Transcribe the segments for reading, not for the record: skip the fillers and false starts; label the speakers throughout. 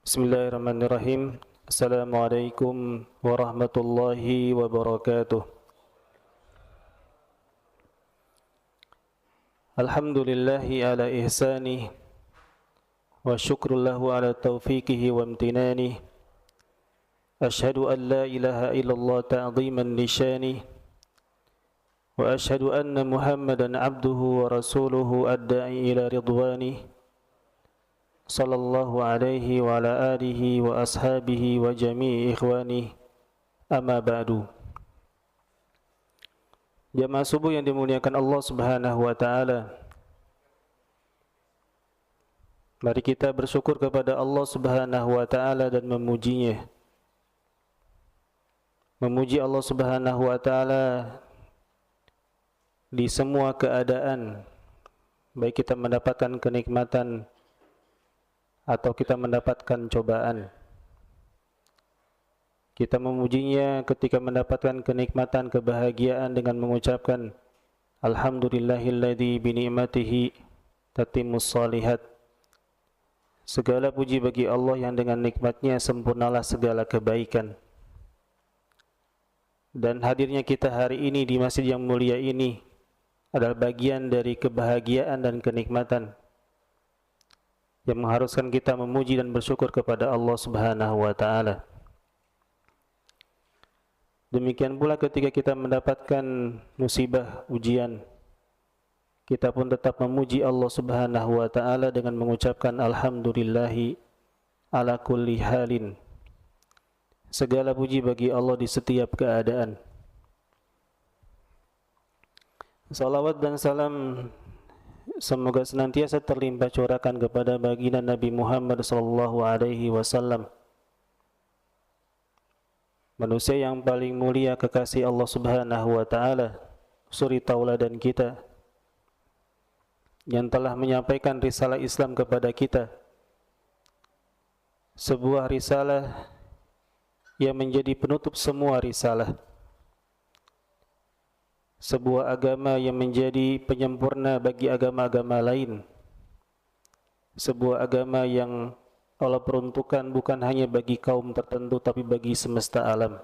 Speaker 1: Bismillahirrahmanirrahim. Assalamualaikum warahmatullahi wabarakatuh. Alhamdulillahi ala ihsanih wa syukrullahu ala taufiqihi wa amtinanih. Ashhadu an la ilaha illallah ta'ziman lisyanih wa ashhadu anna Muhammadan abduhu wa rasuluhu adda'i ila ridwanih. Sallallahu alaihi wa ala alihi wa ashabihi wa jami'i ikhwani. Amma ba'du. Jamaah subuh yang dimuliakan Allah Subhanahu wa taala. Mari kita bersyukur kepada Allah Subhanahu wa taala dan memujinya. Memuji Allah Subhanahu wa taala di semua keadaan, baik kita mendapatkan kenikmatan atau kita mendapatkan cobaan. Kita memujinya ketika mendapatkan kenikmatan, kebahagiaan dengan mengucapkan Alhamdulillahilladzi bini'matihi tatimmus shalihat. Segala puji bagi Allah yang dengan nikmatnya sempurnalah segala kebaikan. Dan hadirnya kita hari ini di masjid yang mulia ini adalah bagian dari kebahagiaan dan kenikmatan yang mengharuskan kita memuji dan bersyukur kepada Allah Subhanahu wa taala. Demikian pula ketika kita mendapatkan musibah, ujian, kita pun tetap memuji Allah Subhanahu wa taala dengan mengucapkan alhamdulillahi ala kulli halin. Segala puji bagi Allah di setiap keadaan. Salawat dan salam semoga senantiasa terlimpah curahkan kepada baginda Nabi Muhammad sallallahu alaihi wasallam, manusia yang paling mulia, kekasih Allah Subhanahu wa taala, suri tauladan kita, yang telah menyampaikan risalah Islam kepada kita. Sebuah risalah yang menjadi penutup semua risalah. Sebuah agama yang menjadi penyempurna bagi agama-agama lain. Sebuah agama yang Allah peruntukkan bukan hanya bagi kaum tertentu tapi bagi semesta alam.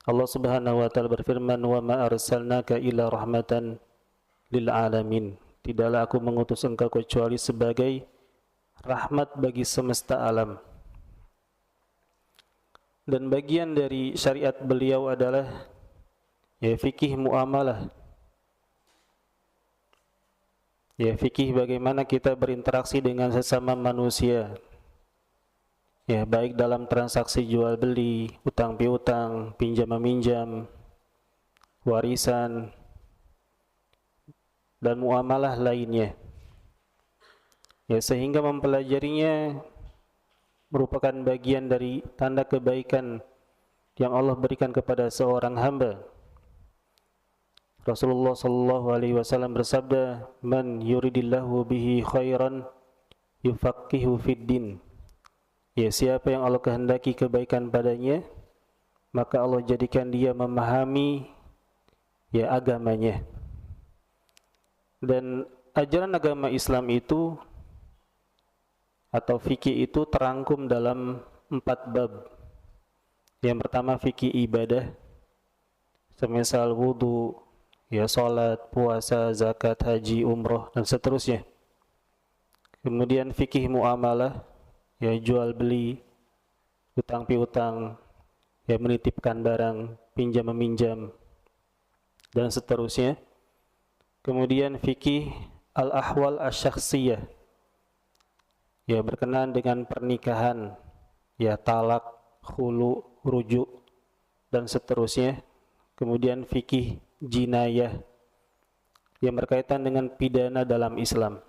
Speaker 1: Allah Subhanahu wa taala berfirman, "Wa ma arsalnaka illa rahmatan lil alamin." Tidaklah aku mengutus engkau kecuali sebagai rahmat bagi semesta alam. Dan bagian dari syariat beliau adalah ya fikih muamalah. Ya fikih bagaimana kita berinteraksi dengan sesama manusia. Ya baik dalam transaksi jual beli, utang piutang, pinjam meminjam, warisan dan muamalah lainnya. Ya sehingga mempelajarinya merupakan bagian dari tanda kebaikan yang Allah berikan kepada seorang hamba. Rasulullah sallallahu alaihi wasallam bersabda, "Man yuridillahu bihi khairan yufaqihu fid din." Ya, siapa yang Allah kehendaki kebaikan padanya, maka Allah jadikan dia memahami ya agamanya. Dan ajaran agama Islam itu atau fikih itu terangkum dalam 4 bab. Yang pertama fikih ibadah, semisal wudu, ya salat, puasa, zakat, haji, umroh dan seterusnya. Kemudian fikih muamalah, ya jual beli, utang piutang, ya menitipkan barang, pinjam meminjam dan seterusnya. Kemudian fikih al-ahwal asy-syakhsiyah, ya berkenaan dengan pernikahan, ya talak, khulu, rujuk dan seterusnya. Kemudian fikih jinayah yang berkaitan dengan pidana dalam Islam.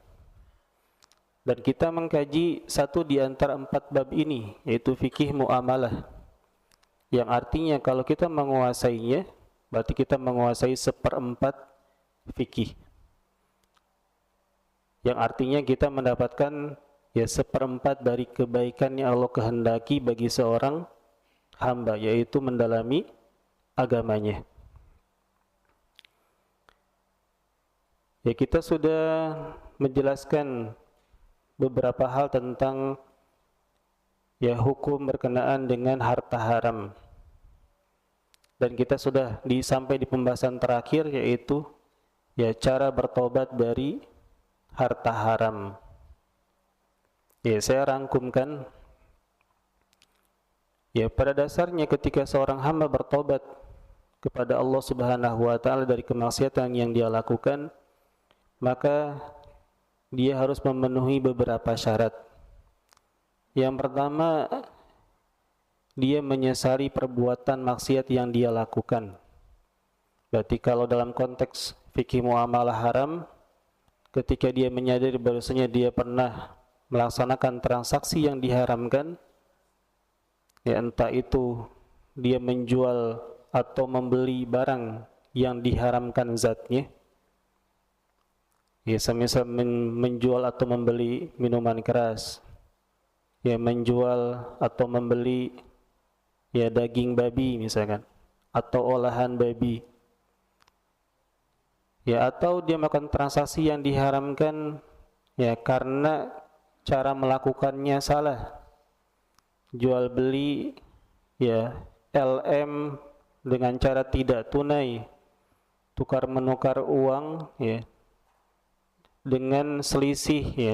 Speaker 1: Dan kita mengkaji satu di antara 4 bab ini, yaitu fikih muamalah, yang artinya kalau kita menguasainya berarti kita menguasai 1/4 fikih, yang artinya kita mendapatkan ya 1/4 dari kebaikan yang Allah kehendaki bagi seorang hamba, yaitu mendalami agamanya. Ya kita sudah menjelaskan beberapa hal tentang ya hukum berkenaan dengan harta haram. Dan kita sudah sampai di pembahasan terakhir, yaitu ya cara bertobat dari harta haram. Ya, saya rangkumkan. Ya, pada dasarnya ketika seorang hamba bertobat kepada Allah Subhanahu wa taala dari kemaksiatan yang dia lakukan, maka dia harus memenuhi beberapa syarat. Yang pertama, dia menyesali perbuatan maksiat yang dia lakukan. Berarti kalau dalam konteks fikih muamalah haram, ketika dia menyadari bahwasanya dia pernah melaksanakan transaksi yang diharamkan, ya entah itu dia menjual atau membeli barang yang diharamkan zatnya, ya semisal menjual atau membeli minuman keras, ya menjual atau membeli ya daging babi misalkan, atau olahan babi, ya atau dia melakukan transaksi yang diharamkan ya karena cara melakukannya salah, jual beli ya LM dengan cara tidak tunai, tukar menukar uang ya dengan selisih, ya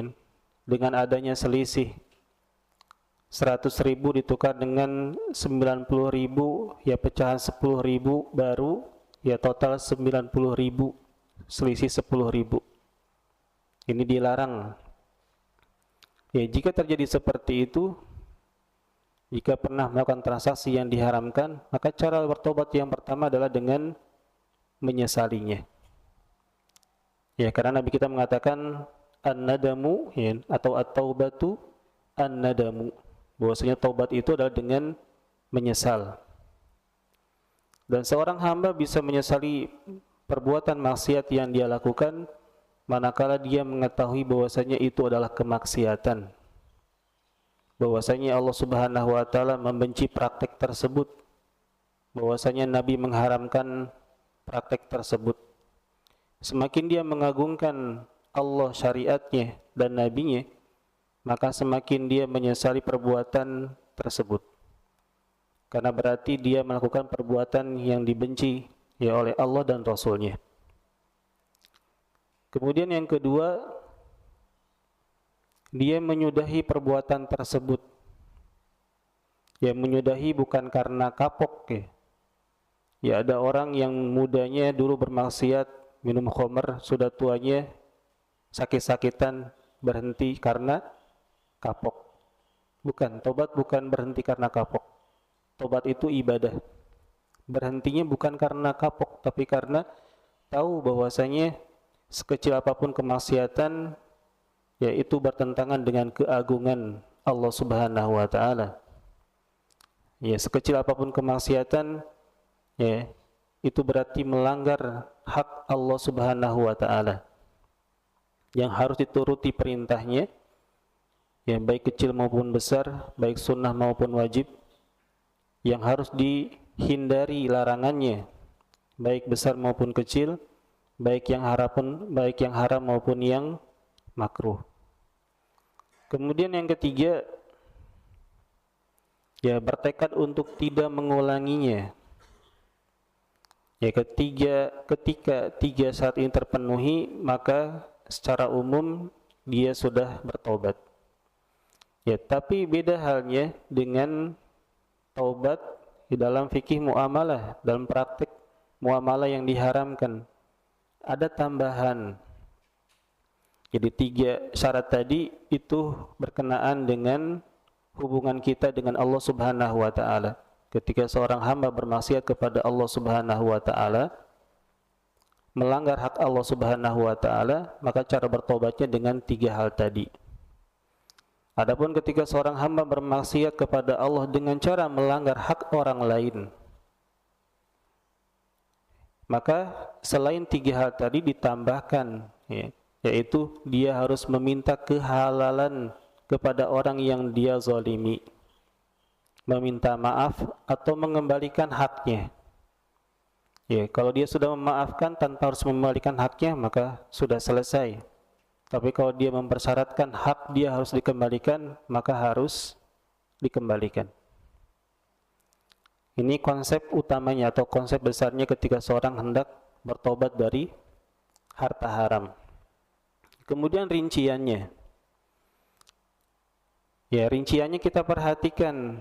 Speaker 1: dengan adanya selisih 100.000 ditukar dengan 90.000, ya pecahan 10.000 baru, ya total 90.000, selisih 10.000. Ini dilarang. Ya jika terjadi seperti itu, jika pernah melakukan transaksi yang diharamkan, maka cara bertobat yang pertama adalah dengan menyesalinya. Ya, karena Nabi kita mengatakan an-nadamu, ya, atau at-taubatu an-nadamu. Bahwasanya taubat itu adalah dengan menyesal. Dan seorang hamba bisa menyesali perbuatan maksiat yang dia lakukan manakala dia mengetahui bahwasanya itu adalah kemaksiatan. Bahwasanya Allah Subhanahu wa taala membenci praktek tersebut, bahwasanya Nabi mengharamkan praktek tersebut. Semakin dia mengagungkan Allah, syariatnya dan nabinya, maka semakin dia menyesali perbuatan tersebut, karena berarti dia melakukan perbuatan yang dibenci ya oleh Allah dan Rasulnya. Kemudian yang kedua, dia menyudahi perbuatan tersebut. Ya menyudahi bukan karena kapok ya. Ya ada orang yang mudanya dulu bermaksiat, minum khamr, sudah tuanya sakit-sakitan berhenti karena kapok. Bukan, tobat bukan berhenti karena kapok. Tobat itu ibadah. Berhentinya bukan karena kapok, tapi karena tahu bahwasanya sekecil apapun kemaksiatan, ya itu bertentangan dengan keagungan Allah Subhanahu wa taala. Ya, sekecil apapun kemaksiatan, ya itu berarti melanggar hak Allah Subhanahu wa taala. Yang harus dituruti perintahnya, ya baik kecil maupun besar, baik sunnah maupun wajib. Yang harus dihindari larangannya, baik besar maupun kecil, baik yang haram maupun yang makruh. Kemudian yang ketiga, ya bertekad untuk tidak mengulanginya. Ya ketika tiga syarat ini terpenuhi, maka secara umum dia sudah bertobat. Ya, tapi beda halnya dengan taubat di dalam fikih muamalah, dalam praktik muamalah yang diharamkan. Ada tambahan. Jadi tiga syarat tadi itu berkenaan dengan hubungan kita dengan Allah Subhanahu wa taala. Ketika seorang hamba bermaksiat kepada Allah Subhanahu wa taala, melanggar hak Allah Subhanahu wa taala, maka cara bertobatnya dengan tiga hal tadi. Adapun ketika seorang hamba bermaksiat kepada Allah dengan cara melanggar hak orang lain, maka selain tiga hal tadi ditambahkan, ya, yaitu dia harus meminta kehalalan kepada orang yang dia zalimi, meminta maaf atau mengembalikan haknya. Ya, kalau dia sudah memaafkan tanpa harus mengembalikan haknya, maka sudah selesai. Tapi kalau dia mempersyaratkan hak dia harus dikembalikan, maka harus dikembalikan. Ini konsep utamanya atau konsep besarnya ketika seorang hendak bertobat dari harta haram. Kemudian rinciannya. Ya, rinciannya kita perhatikan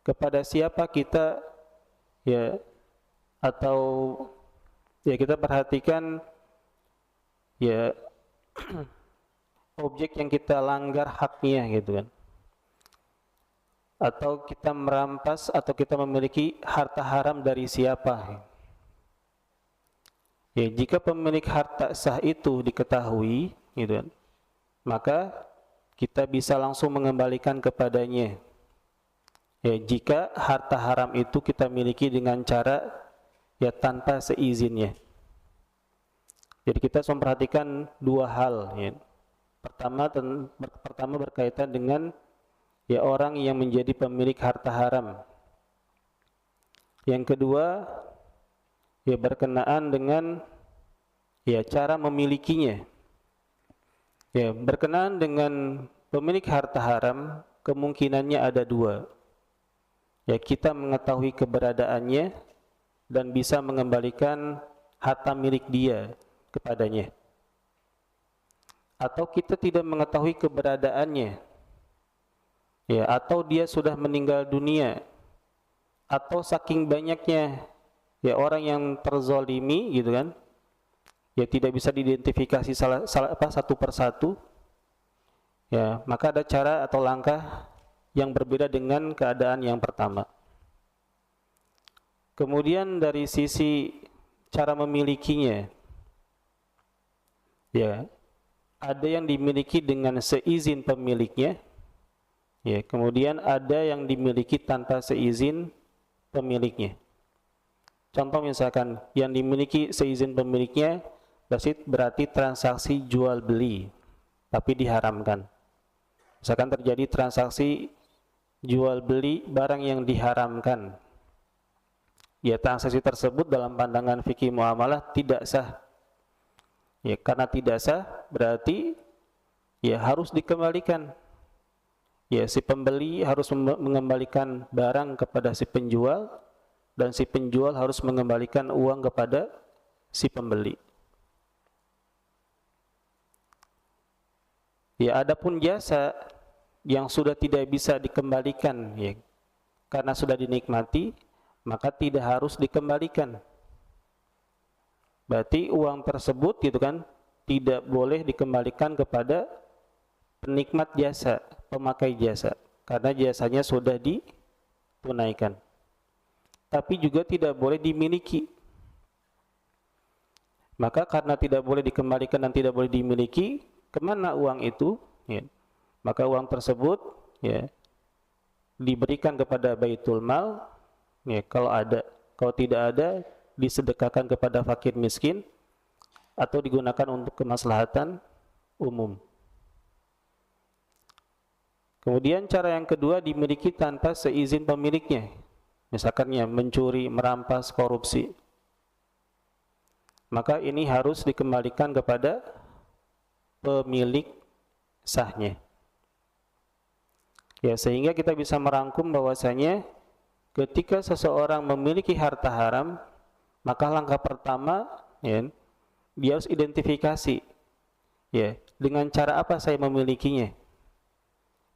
Speaker 1: kepada siapa kita, ya, atau ya kita perhatikan ya objek yang kita langgar haknya gitu kan, atau kita merampas atau kita memiliki harta haram dari siapa. Ya, jika pemilik harta sah itu diketahui gitu kan, maka kita bisa langsung mengembalikan kepadanya. Ya, jika harta haram itu kita miliki dengan cara ya tanpa seizinnya. Jadi kita harus memperhatikan dua hal ya. Pertama berkaitan dengan ya orang yang menjadi pemilik harta haram. Yang kedua ya berkenaan dengan ya cara memilikinya. Ya, berkenaan dengan pemilik harta haram kemungkinannya ada dua. Ya, kita mengetahui keberadaannya dan bisa mengembalikan harta milik dia kepadanya. Atau kita tidak mengetahui keberadaannya. Ya, atau dia sudah meninggal dunia. Atau saking banyaknya ya orang yang terzolimi gitu kan, ya tidak bisa diidentifikasi satu persatu, ya maka ada cara atau langkah yang berbeda dengan keadaan yang pertama. Kemudian dari sisi cara memilikinya, ya ada yang dimiliki dengan seizin pemiliknya, ya kemudian ada yang dimiliki tanpa seizin pemiliknya. Contoh misalkan yang dimiliki seizin pemiliknya berarti transaksi jual beli tapi diharamkan. Misalkan terjadi transaksi jual beli barang yang diharamkan, ya transaksi tersebut dalam pandangan fikih muamalah tidak sah. Ya karena tidak sah berarti ya harus dikembalikan. Ya si pembeli harus mengembalikan barang kepada si penjual dan si penjual harus mengembalikan uang kepada si pembeli. Ya, adapun jasa yang sudah tidak bisa dikembalikan ya karena sudah dinikmati, maka tidak harus dikembalikan. Berarti uang tersebut gitu kan tidak boleh dikembalikan kepada penikmat jasa, pemakai jasa, karena jasanya sudah ditunaikan. Tapi juga tidak boleh dimiliki. Maka karena tidak boleh dikembalikan dan tidak boleh dimiliki, kemana uang itu? Ya. Maka uang tersebut ya diberikan kepada Baitul Mal, ya kalau ada. Kalau tidak ada, disedekahkan kepada fakir miskin atau digunakan untuk kemaslahatan umum. Kemudian cara yang kedua dimiliki tanpa seizin pemiliknya. Misalkan ya mencuri, merampas, korupsi. Maka ini harus dikembalikan kepada pemilik sahnya. Ya, sehingga kita bisa merangkum bahwasanya ketika seseorang memiliki harta haram, maka langkah pertama ya, dia harus identifikasi ya, dengan cara apa saya memilikinya.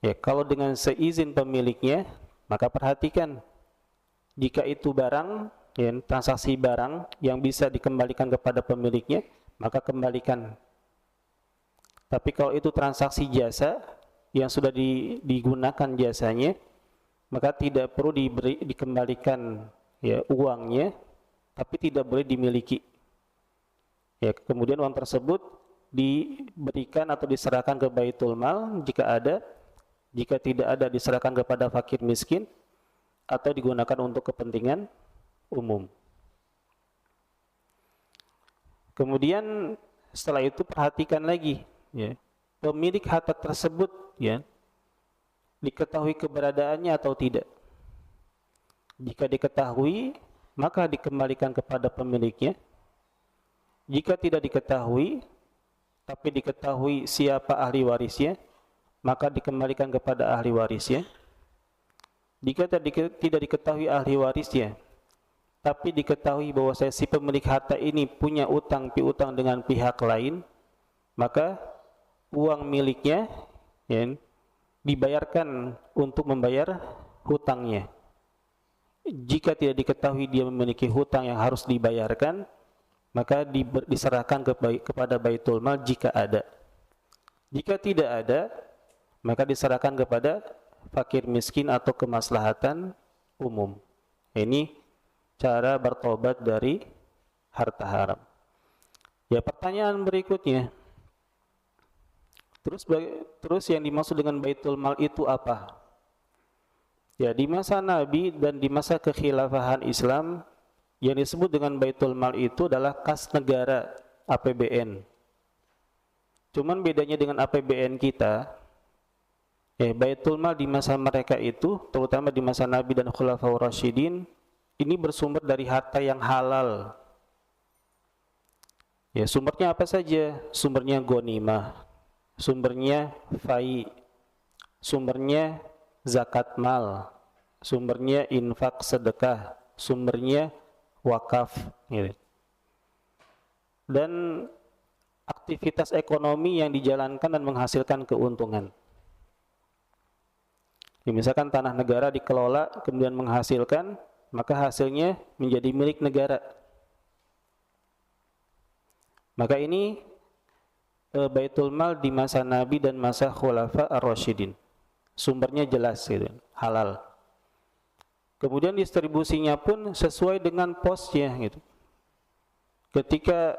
Speaker 1: Ya, kalau dengan seizin pemiliknya, maka perhatikan jika itu barang ya, transaksi barang yang bisa dikembalikan kepada pemiliknya, maka kembalikan. Tapi kalau itu transaksi jasa yang sudah digunakan jasanya, maka tidak perlu dikembalikan ya uangnya, tapi tidak boleh dimiliki. Ya, kemudian uang tersebut diberikan atau diserahkan ke Baitul Mal jika ada, jika tidak ada diserahkan kepada fakir miskin atau digunakan untuk kepentingan umum. Kemudian setelah itu perhatikan lagi ya, pemilik harta tersebut ya diketahui keberadaannya atau tidak. Jika diketahui, maka dikembalikan kepada pemiliknya. Jika tidak diketahui, tapi diketahui siapa ahli warisnya, maka dikembalikan kepada ahli warisnya. Jika tidak diketahui ahli warisnya, tapi diketahui bahwa si pemilik harta ini punya utang piutang dengan pihak lain, maka uang miliknya ya, dibayarkan untuk membayar hutangnya. Jika tidak diketahui dia memiliki hutang yang harus dibayarkan, maka diserahkan kepada Baitul Mal jika ada. Jika tidak ada, maka diserahkan kepada fakir miskin atau kemaslahatan umum. Ini cara bertobat dari harta haram. Ya, pertanyaan berikutnya. Terus yang dimaksud dengan Baitul Mal itu apa? Ya, di masa Nabi dan di masa kekhilafahan Islam, yang disebut dengan Baitul Mal itu adalah kas negara, APBN. Cuman bedanya dengan APBN kita, Baitul Mal di masa mereka itu, terutama di masa Nabi dan Khulafaur Rasyidin, ini bersumber dari harta yang halal. Ya, sumbernya apa saja? Sumbernya ghanimah, sumbernya fai, sumbernya zakat mal, sumbernya infak sedekah, sumbernya wakaf. Gitu. Dan aktivitas ekonomi yang dijalankan dan menghasilkan keuntungan. Misalkan tanah negara dikelola kemudian menghasilkan, maka hasilnya menjadi milik negara. Maka ini Baitul Mal di masa Nabi dan masa Khulafa ar-Rasyidin. Sumbernya jelas gitu, halal. Kemudian distribusinya pun sesuai dengan posnya gitu. Ketika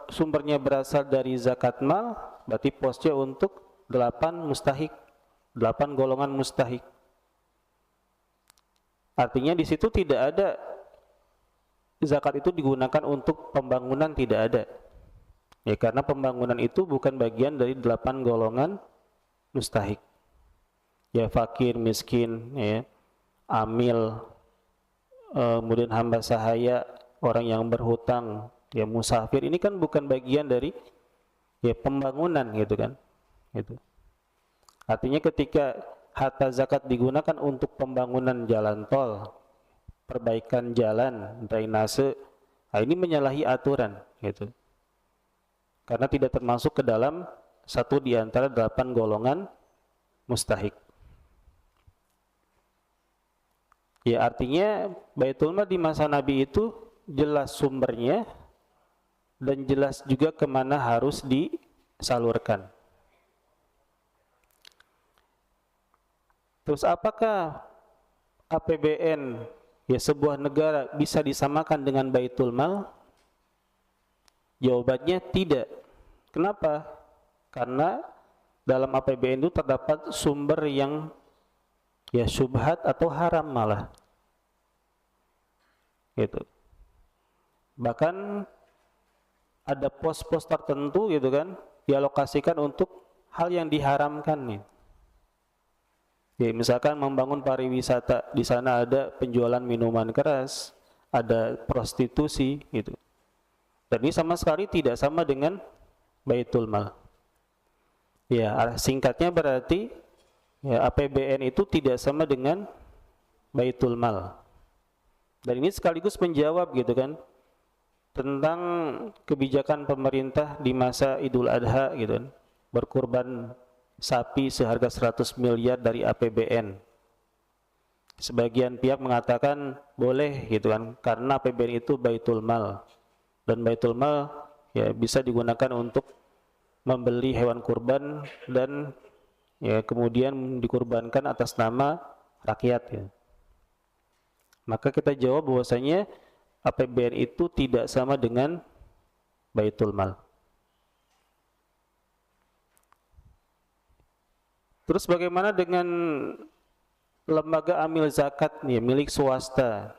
Speaker 1: sumbernya berasal dari zakat mal, berarti posnya untuk 8 mustahik. 8 golongan mustahik. Artinya di situ tidak ada zakat itu digunakan untuk pembangunan, tidak ada. Ya, karena pembangunan itu bukan bagian dari 8 golongan mustahik. Ya, fakir, miskin, ya, amil, kemudian hamba sahaya, orang yang berhutang, ya, musafir, ini kan bukan bagian dari ya pembangunan gitu kan. Gitu. Artinya ketika harta zakat digunakan untuk pembangunan jalan tol, perbaikan jalan, drainase, nah ini menyalahi aturan gitu. Karena tidak termasuk ke dalam satu di antara 8 golongan mustahik. Ya, artinya Baitul Mal di masa Nabi itu jelas sumbernya dan jelas juga kemana harus disalurkan. Terus apakah APBN ya sebuah negara bisa disamakan dengan Baitul Mal? Jawabannya tidak. Kenapa? Karena dalam APBN itu terdapat sumber yang ya syubhat atau haram malah. Gitu. Bahkan ada pos-pos tertentu gitu kan dialokasikan untuk hal yang diharamkan nih. Ya, misalkan membangun pariwisata, di sana ada penjualan minuman keras, ada prostitusi gitu. Dan ini sama sekali tidak sama dengan Baitul Mal. Ya, singkatnya berarti ya, APBN itu tidak sama dengan Baitul Mal. Dan ini sekaligus menjawab gitu kan tentang kebijakan pemerintah di masa Idul Adha gitu kan, berkurban sapi seharga 100 miliar dari APBN. Sebagian pihak mengatakan boleh gitu kan, karena APBN itu Baitul Mal. Dan Baitul Mal ya bisa digunakan untuk membeli hewan kurban dan ya kemudian dikurbankan atas nama rakyat ya. Maka kita jawab bahwasanya APBN itu tidak sama dengan Baitul Mal. Terus bagaimana dengan lembaga amil zakat nih, milik swasta?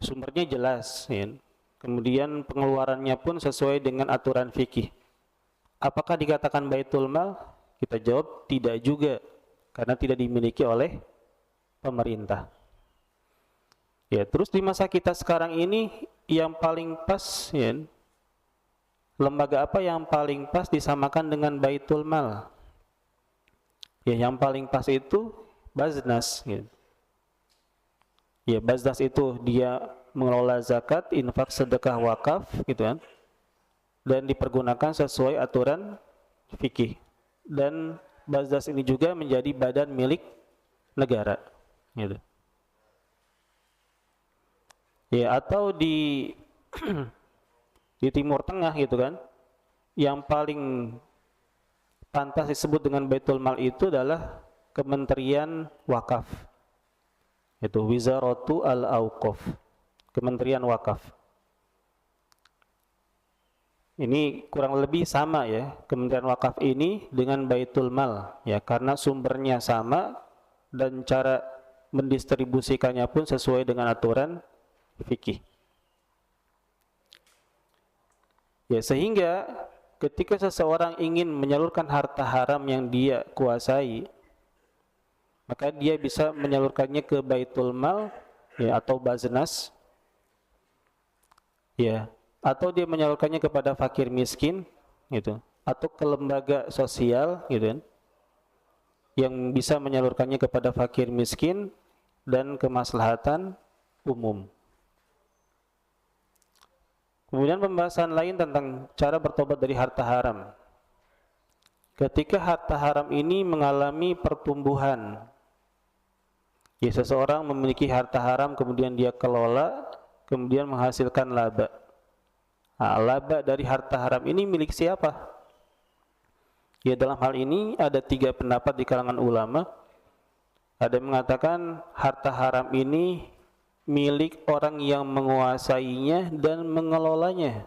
Speaker 1: Sumbernya jelas ya. Kemudian pengeluarannya pun sesuai dengan aturan fikih. Apakah dikatakan Baitul Mal? Kita jawab tidak juga, karena tidak dimiliki oleh pemerintah. Ya, terus di masa kita sekarang ini yang paling pas ya, lembaga apa yang paling pas disamakan dengan Baitul Mal? Ya, yang paling pas itu baznas gitu. Ya, baznas itu dia mengelola zakat, infak, sedekah, wakaf gitu kan. Dan dipergunakan sesuai aturan fikih. Dan baznas ini juga menjadi badan milik negara gitu. Ya, atau di di Timur Tengah gitu kan, yang paling pantas disebut dengan Baitul Mal itu adalah Kementerian Wakaf, itu Wizaratu Al-Auqaf, Kementerian Wakaf. Ini kurang lebih sama ya, Kementerian Wakaf ini dengan Baitul Mal ya, karena sumbernya sama dan cara mendistribusikannya pun sesuai dengan aturan fikih. Ya, sehingga ketika seseorang ingin menyalurkan harta haram yang dia kuasai, maka dia bisa menyalurkannya ke Baitul Mal ya, atau baznas ya, atau dia menyalurkannya kepada fakir miskin gitu, atau ke lembaga sosial gitu kan, yang bisa menyalurkannya kepada fakir miskin dan kemaslahatan umum. Kemudian pembahasan lain tentang cara bertobat dari harta haram. Ketika harta haram ini mengalami pertumbuhan, ya, seseorang memiliki harta haram kemudian dia kelola, kemudian menghasilkan laba. Nah, laba dari harta haram ini milik siapa? Ya, dalam hal ini ada 3 pendapat di kalangan ulama. Ada yang mengatakan harta haram ini milik orang yang menguasainya dan mengelolanya.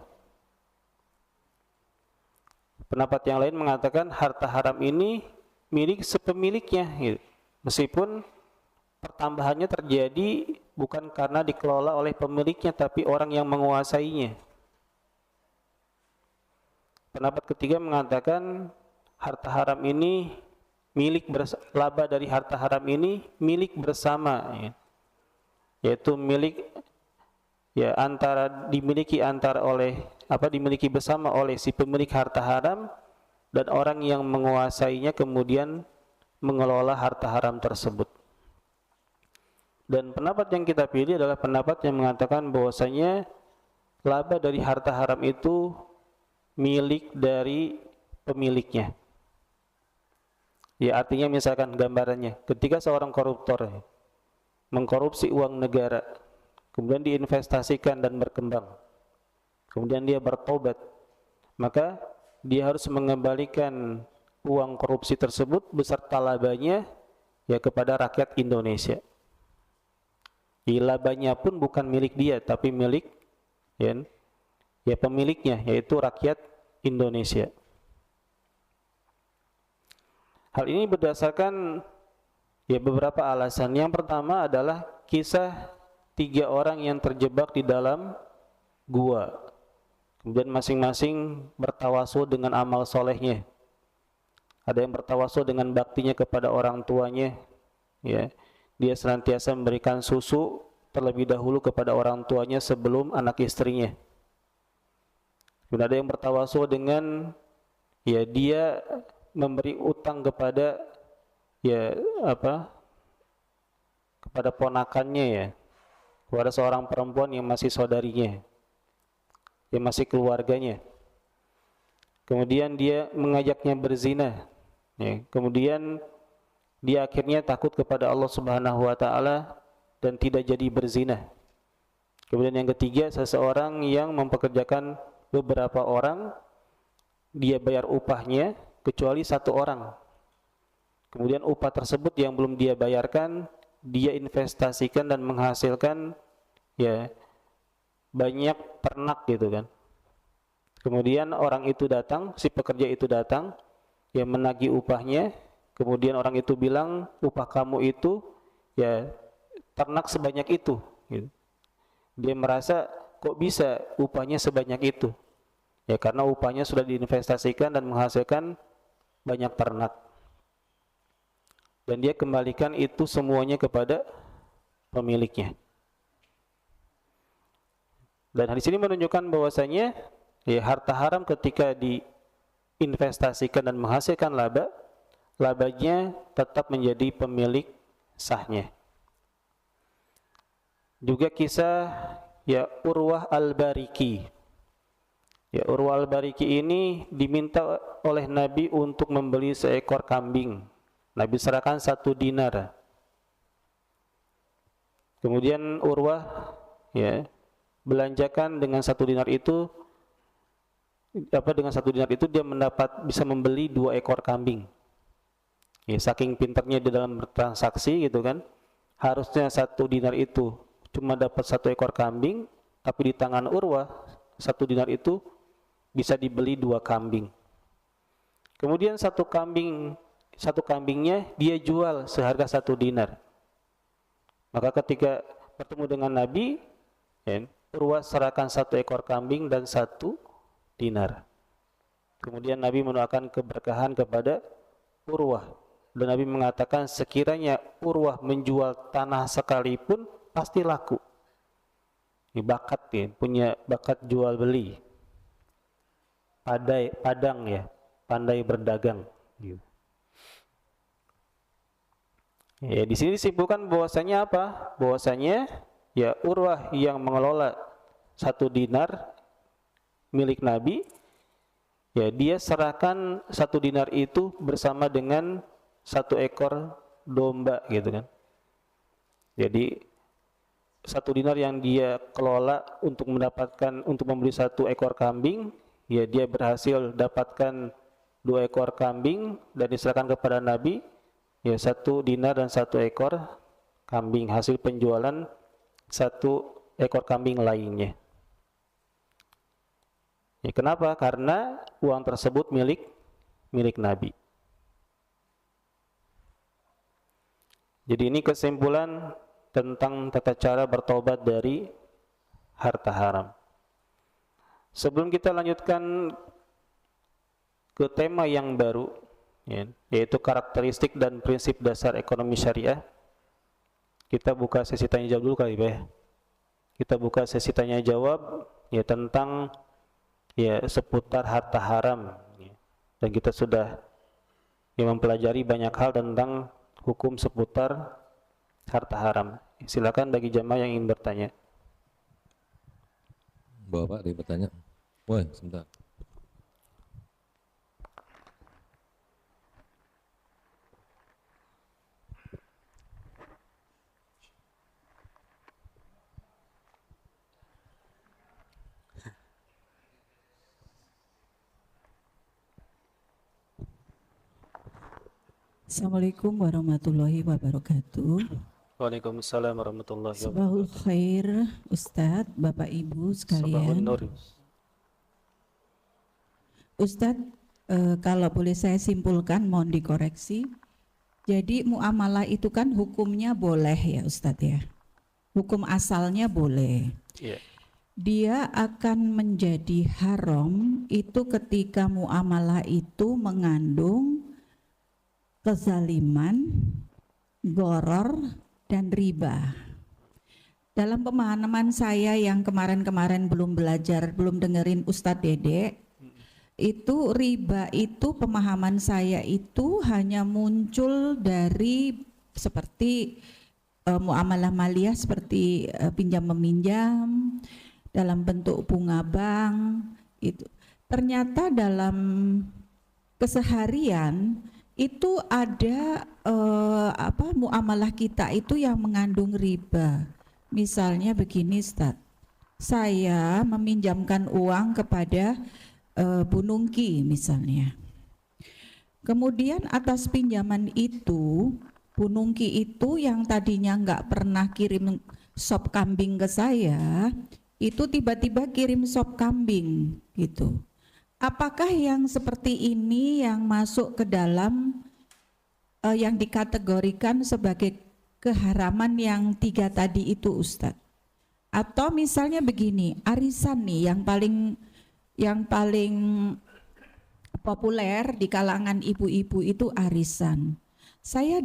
Speaker 1: Pendapat yang lain mengatakan harta haram ini milik sepemiliknya gitu. Meskipun pertambahannya terjadi bukan karena dikelola oleh pemiliknya, tapi orang yang menguasainya. Pendapat ketiga mengatakan harta haram ini laba dari harta haram ini milik bersama ya, yaitu milik ya dimiliki bersama oleh si pemilik harta haram dan orang yang menguasainya kemudian mengelola harta haram tersebut. Dan pendapat yang kita pilih adalah pendapat yang mengatakan bahwasanya laba dari harta haram itu milik dari pemiliknya. Ya, artinya misalkan gambarannya, ketika seorang koruptor mengkorupsi uang negara, kemudian diinvestasikan dan berkembang, kemudian dia bertobat, maka dia harus mengembalikan uang korupsi tersebut beserta labanya ya kepada rakyat Indonesia. Labanya pun bukan milik dia, tapi milik ya pemiliknya, yaitu rakyat Indonesia. Hal ini berdasarkan ya beberapa alasan. Yang pertama adalah kisah 3 orang yang terjebak di dalam gua. Kemudian masing-masing bertawasul dengan amal solehnya. Ada yang bertawasul dengan baktinya kepada orang tuanya. Ya, dia senantiasa memberikan susu terlebih dahulu kepada orang tuanya sebelum anak istrinya. Kemudian ada yang bertawasul dengan ya dia memberi utang kepada kepada ponakannya ya, kepada seorang perempuan yang masih saudarinya, yang masih keluarganya. Kemudian dia mengajaknya berzina ya. Kemudian dia akhirnya takut kepada Allah Subhanahu wa taala dan tidak jadi berzina. Kemudian yang ketiga, seseorang yang mempekerjakan beberapa orang, dia bayar upahnya kecuali 1 orang. Kemudian upah tersebut yang belum dia bayarkan, dia investasikan dan menghasilkan ya banyak ternak gitu kan. Kemudian orang itu datang, si pekerja itu datang, ya menagih upahnya. Kemudian orang itu bilang, upah kamu itu ya ternak sebanyak itu gitu. Dia merasa kok bisa upahnya sebanyak itu? Ya karena upahnya sudah diinvestasikan dan menghasilkan banyak ternak. Dan dia kembalikan itu semuanya kepada pemiliknya. Dan hadis ini menunjukkan bahwasanya ya harta haram ketika diinvestasikan dan menghasilkan laba, labanya tetap menjadi pemilik sahnya. Juga kisah ya Urwah Al-Bariki. Ya, Urwah Al-Bariki ini diminta oleh Nabi untuk membeli seekor kambing. Nabi serahkan 1 dinar. Kemudian Urwah ya belanjakan dengan 1 dinar itu, dengan 1 dinar itu dia bisa membeli 2 ekor kambing. Ya, saking pintarnya di dalam bertransaksi gitu kan. Harusnya 1 dinar itu cuma dapat 1 ekor kambing, tapi di tangan Urwah 1 dinar itu bisa dibeli 2 kambing. Kemudian satu kambingnya dia jual seharga 1 dinar. Maka ketika bertemu dengan Nabi, ya, Urwah serahkan 1 ekor kambing dan 1 dinar. Kemudian Nabi mendoakan keberkahan kepada Urwah. Dan Nabi mengatakan sekiranya Urwah menjual tanah sekalipun pasti laku. Ini bakat ya, punya bakat jual beli. Padang ya, pandai berdagang. Ya, di sini disimpulkan bahwasanya apa? Bahwasanya ya Urwah yang mengelola 1 dinar milik Nabi, ya dia serahkan 1 dinar itu bersama dengan 1 ekor domba gitu kan. Jadi 1 dinar yang dia kelola untuk membeli 1 ekor kambing, ya dia berhasil dapatkan 2 ekor kambing dan diserahkan kepada Nabi, ya 1 dinar dan 1 ekor kambing, hasil penjualan 1 ekor kambing lainnya. Ya, kenapa? Karena uang tersebut milik Nabi. Jadi ini kesimpulan tentang tata cara bertobat dari harta haram. Sebelum kita lanjutkan ke tema yang baru, ya, yaitu karakteristik dan prinsip dasar ekonomi syariah, kita buka sesi tanya jawab dulu kali Pak ya. Kita buka sesi tanya jawab ya tentang ya seputar harta haram ya. Dan kita sudah ya, mempelajari banyak hal tentang hukum seputar harta haram. Silakan bagi jamaah yang ingin bertanya.
Speaker 2: Bapak dia bertanya. Woi, sebentar.
Speaker 3: Assalamualaikum warahmatullahi wabarakatuh.
Speaker 1: Waalaikumsalam warahmatullahi wabarakatuh.
Speaker 3: Sabahul khair Ustadz, Bapak Ibu sekalian. Ustadz, kalau boleh saya simpulkan, mohon dikoreksi. Jadi muamalah itu kan hukumnya boleh ya Ustadz ya. Hukum asalnya boleh.
Speaker 1: Yeah.
Speaker 3: Dia akan menjadi haram itu ketika muamalah itu mengandung kezaliman, gharar, dan riba. Dalam pemahaman saya yang kemarin-kemarin belum belajar, belum dengerin Ustadz Dede, itu riba itu pemahaman saya itu hanya muncul dari seperti muamalah maliyah seperti pinjam meminjam dalam bentuk bunga bank itu. Ternyata dalam keseharian itu ada muamalah kita itu yang mengandung riba. Misalnya begini Ustaz, saya meminjamkan uang kepada Bu Nungki misalnya. Kemudian atas pinjaman itu, Bu Nungki itu yang tadinya nggak pernah kirim sop kambing ke saya, itu tiba-tiba kirim sop kambing gitu. Apakah yang seperti ini yang masuk ke dalam yang dikategorikan sebagai keharaman yang 3 tadi itu Ustadz? Atau misalnya begini, arisan nih yang paling populer di kalangan ibu-ibu itu arisan. Saya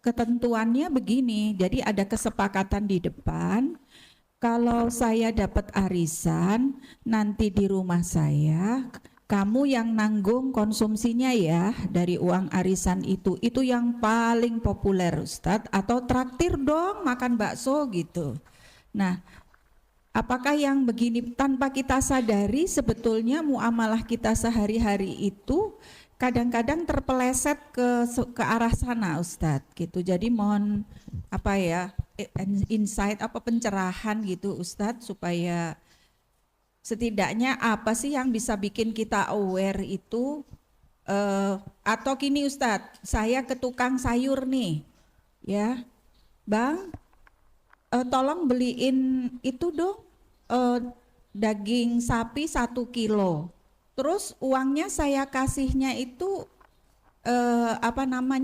Speaker 3: ketentuannya begini, jadi ada kesepakatan di depan. Kalau saya dapat arisan nanti di rumah saya kamu yang nanggung konsumsinya ya dari uang arisan itu yang paling populer Ustadz, atau traktir dong makan bakso gitu. Nah, apakah yang begini tanpa kita sadari sebetulnya muamalah kita sehari-hari itu kadang-kadang terpeleset ke arah sana Ustadz gitu. Jadi mohon apa ya, insight apa pencerahan gitu Ustadz, supaya setidaknya apa sih yang bisa bikin kita aware itu, atau gini Ustadz, saya ke tukang sayur nih ya Bang, tolong beliin itu dong, daging sapi 1 kilo, terus uangnya saya kasihnya itu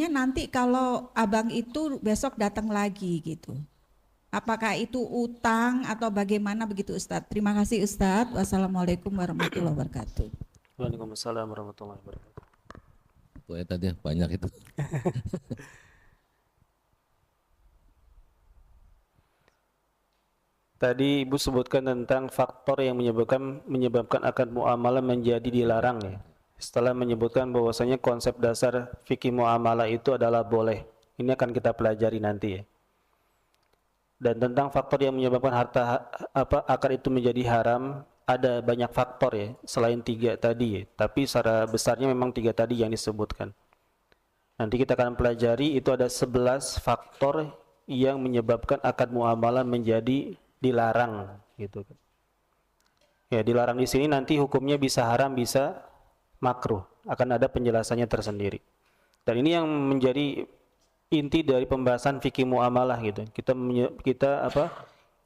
Speaker 3: nanti kalau abang itu besok datang lagi gitu. Apakah itu utang atau bagaimana begitu Ustadz? Terima kasih Ustadz. Wassalamualaikum warahmatullahi wabarakatuh.
Speaker 1: Waalaikumsalam warahmatullahi wabarakatuh.
Speaker 2: Tuh ya tadi banyak itu.
Speaker 1: Tadi Ibu sebutkan tentang faktor yang menyebabkan akad muamalah menjadi dilarang ya. Setelah menyebutkan bahwasanya konsep dasar fikih muamalah itu adalah boleh. Ini akan kita pelajari nanti ya. Dan tentang faktor yang menyebabkan akad itu menjadi haram, ada banyak faktor ya, selain 3 tadi ya. Tapi secara besarnya memang 3 tadi yang disebutkan. Nanti kita akan pelajari itu ada 11 faktor yang menyebabkan akad muamalah menjadi dilarang gitu kan. Ya, dilarang di sini nanti hukumnya bisa haram, bisa makruh. Akan ada penjelasannya tersendiri. Dan ini yang menjadi inti dari pembahasan fikih muamalah gitu.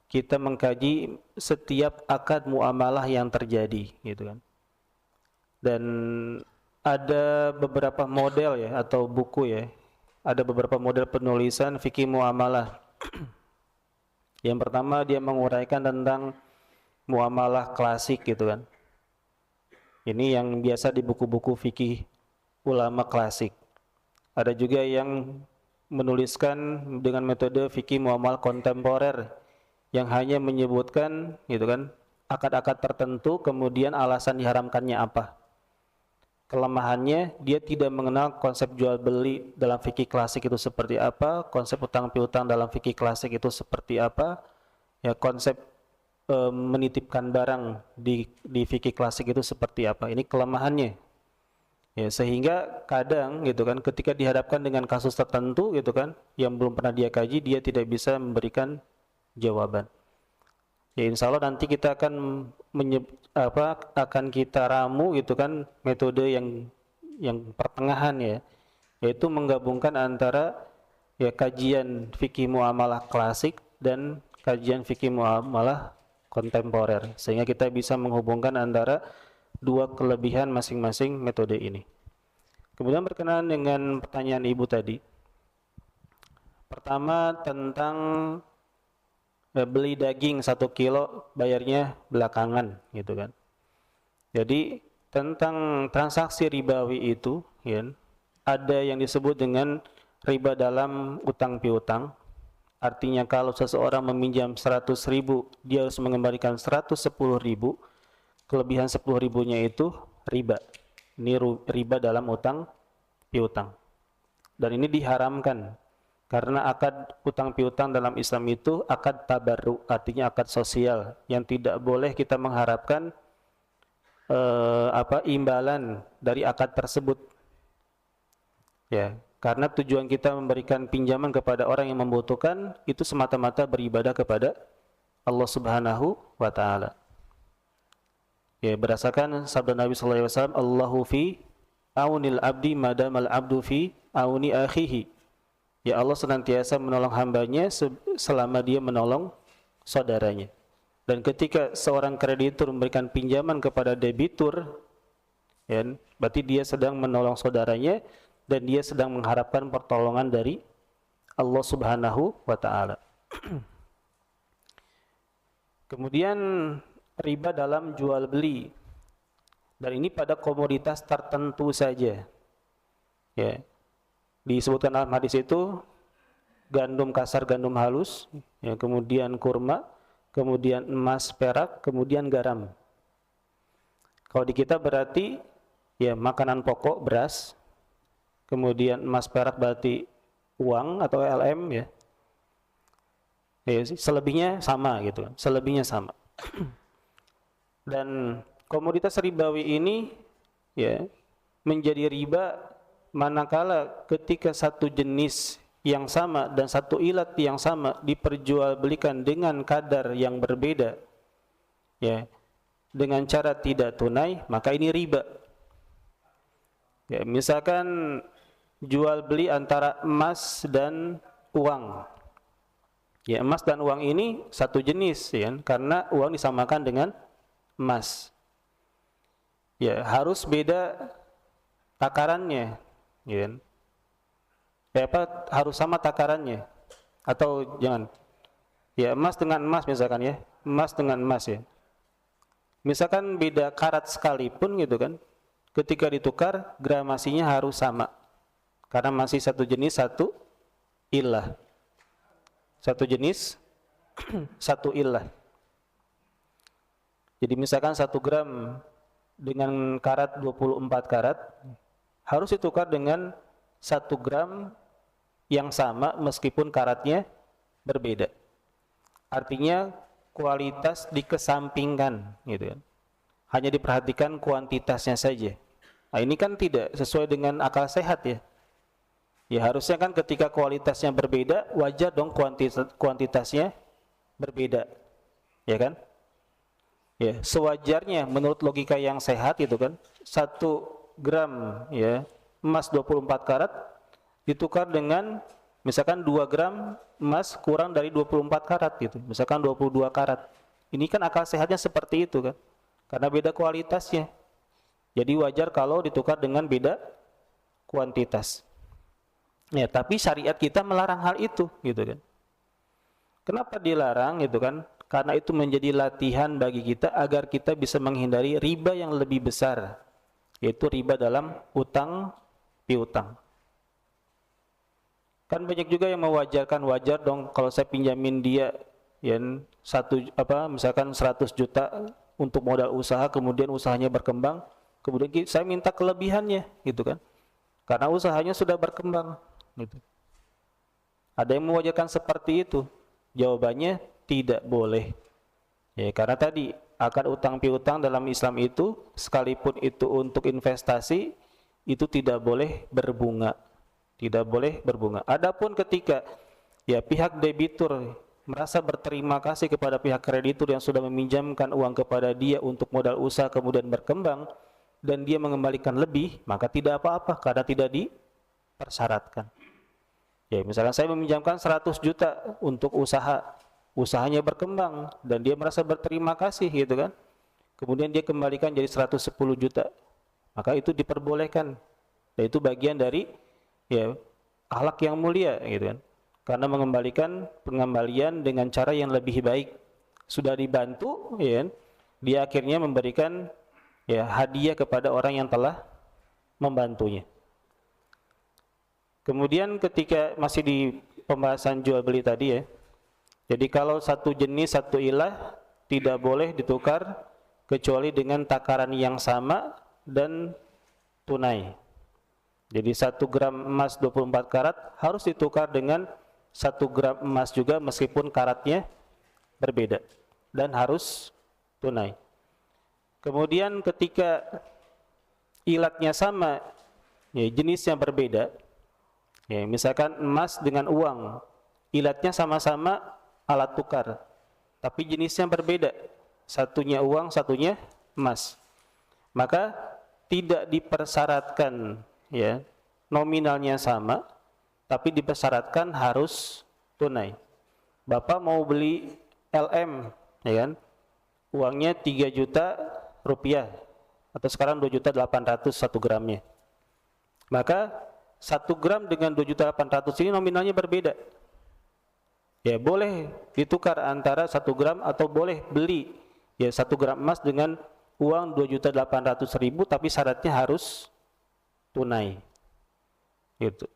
Speaker 1: Kita mengkaji setiap akad muamalah yang terjadi gitu kan. Dan ada beberapa model ya atau buku ya. Ada beberapa model penulisan fikih muamalah. Yang pertama dia menguraikan tentang muamalah klasik gitu kan. Ini yang biasa di buku-buku fikih ulama klasik. Ada juga yang menuliskan dengan metode fikih muamalah kontemporer yang hanya menyebutkan gitu kan akad-akad tertentu, kemudian alasan diharamkannya apa. Kelemahannya dia tidak mengenal konsep jual beli dalam fikih klasik itu seperti apa, konsep utang piutang dalam fikih klasik itu seperti apa, ya konsep menitipkan barang di fikih klasik itu seperti apa. Ini kelemahannya. Ya, sehingga kadang gitu kan ketika dihadapkan dengan kasus tertentu gitu kan yang belum pernah dia kaji, dia tidak bisa memberikan jawaban. Ya insya Allah nanti kita akan akan kita ramu gitu kan metode yang pertengahan ya, yaitu menggabungkan antara ya kajian fikih muamalah klasik dan kajian fikih muamalah kontemporer, sehingga kita bisa menghubungkan antara 2 kelebihan masing-masing metode ini. Kemudian berkenaan dengan pertanyaan Ibu tadi. Pertama tentang beli daging 1 kilo bayarnya belakangan gitu kan. Jadi tentang transaksi ribawi itu ya, ada yang disebut dengan riba dalam utang piutang. Artinya kalau seseorang meminjam 100.000, dia harus mengembalikan 110.000. Kelebihan 10.000-nya itu riba. Ini riba dalam utang piutang. Dan ini diharamkan karena akad utang piutang dalam Islam itu akad tabarru, artinya akad sosial yang tidak boleh kita mengharapkan imbalan dari akad tersebut. Ya, karena tujuan kita memberikan pinjaman kepada orang yang membutuhkan itu semata-mata beribadah kepada Allah Subhanahu wa taala. Ya, berdasarkan sabda Nabi sallallahu alaihi wasallam, Allahu fi aunil abdi madamal abdu fi auni akhihi. Ya, Allah senantiasa menolong hambanya selama dia menolong saudaranya. Dan ketika seorang kreditur memberikan pinjaman kepada debitur, ya, berarti dia sedang menolong saudaranya dan dia sedang mengharapkan pertolongan dari Allah Subhanahu wa taala. Kemudian riba dalam jual beli. Dan ini pada komoditas tertentu saja. Ya. Disebutkan dalam hadis itu gandum kasar, gandum halus, ya, kemudian kurma, kemudian emas, perak, kemudian garam. Kalau di kita berarti ya makanan pokok beras, kemudian emas perak berarti uang atau LM ya. Ya, selebihnya sama gitu kan, selebihnya sama. Dan komoditas ribawi ini ya menjadi riba manakala ketika satu jenis yang sama dan satu ilat yang sama diperjualbelikan dengan kadar yang berbeda ya, dengan cara tidak tunai, maka ini riba. Ya, misalkan jual beli antara emas dan uang. Ya, emas dan uang ini satu jenis ya, karena uang disamakan dengan emas. Ya, harus beda takarannya, ya. Harus sama takarannya atau jangan. Ya, emas dengan emas misalkan ya, emas dengan emas ya. Misalkan beda karat sekalipun gitu kan, ketika ditukar gramasinya harus sama. Karena masih satu jenis, satu ilah. Satu jenis, satu ilah. Jadi misalkan 1 gram dengan karat 24 karat harus ditukar dengan 1 gram yang sama meskipun karatnya berbeda. Artinya kualitas dikesampingkan gitu kan. Hanya diperhatikan kuantitasnya saja. Nah, ini kan tidak sesuai dengan akal sehat ya. Ya harusnya kan ketika kualitasnya berbeda, wajar dong kuantitasnya berbeda. Ya kan? Ya, sewajarnya menurut logika yang sehat itu kan, 1 gram ya, emas 24 karat ditukar dengan misalkan 2 gram emas kurang dari 24 karat gitu. Misalkan 22 karat. Ini kan akal sehatnya seperti itu kan. Karena beda kualitasnya. Jadi wajar kalau ditukar dengan beda kuantitas. Ya, tapi syariat kita melarang hal itu gitu kan. Kenapa dilarang gitu kan? Karena itu menjadi latihan bagi kita agar kita bisa menghindari riba yang lebih besar, yaitu riba dalam utang piutang. Kan banyak juga yang mewajarkan, wajar dong kalau saya pinjamin dia ya misalkan 100 juta untuk modal usaha, kemudian usahanya berkembang, kemudian saya minta kelebihannya gitu kan. Karena usahanya sudah berkembang gitu. Ada yang mewajarkan seperti itu? Jawabannya tidak boleh. Ya, karena tadi akad utang piutang dalam Islam itu sekalipun itu untuk investasi itu tidak boleh berbunga. Tidak boleh berbunga. Adapun ketika ya pihak debitur merasa berterima kasih kepada pihak kreditur yang sudah meminjamkan uang kepada dia untuk modal usaha kemudian berkembang dan dia mengembalikan lebih, maka tidak apa-apa karena tidak dipersyaratkan. Ya, misalkan saya meminjamkan 100 juta untuk usahanya berkembang dan dia merasa berterima kasih gitu kan. Kemudian dia kembalikan jadi 110 juta. Maka itu diperbolehkan. Dan itu bagian dari ya akhlak yang mulia gitu kan. Karena mengembalikan pengembalian dengan cara yang lebih baik. Sudah dibantu ya, dia akhirnya memberikan ya hadiah kepada orang yang telah membantunya. Kemudian ketika masih di pembahasan jual beli tadi ya, jadi kalau satu jenis satu ilah tidak boleh ditukar kecuali dengan takaran yang sama dan tunai. Jadi 1 gram emas 24 karat harus ditukar dengan 1 gram emas juga meskipun karatnya berbeda dan harus tunai. Kemudian ketika ilatnya sama, ya, jenisnya berbeda, ya, misalkan emas dengan uang, ilatnya sama-sama alat tukar, tapi jenisnya berbeda, satunya uang, satunya emas, maka tidak dipersyaratkan ya nominalnya sama, tapi dipersyaratkan harus tunai. Bapak mau beli LM, ya kan, uangnya 3 juta rupiah atau sekarang 2.800.000 1 gramnya, maka 1 gram dengan 2.800.000 ini nominalnya berbeda. Ya boleh ditukar antara 1 gram atau boleh beli ya 1 gram emas dengan uang 2.800.000 tapi syaratnya harus tunai. Gitu.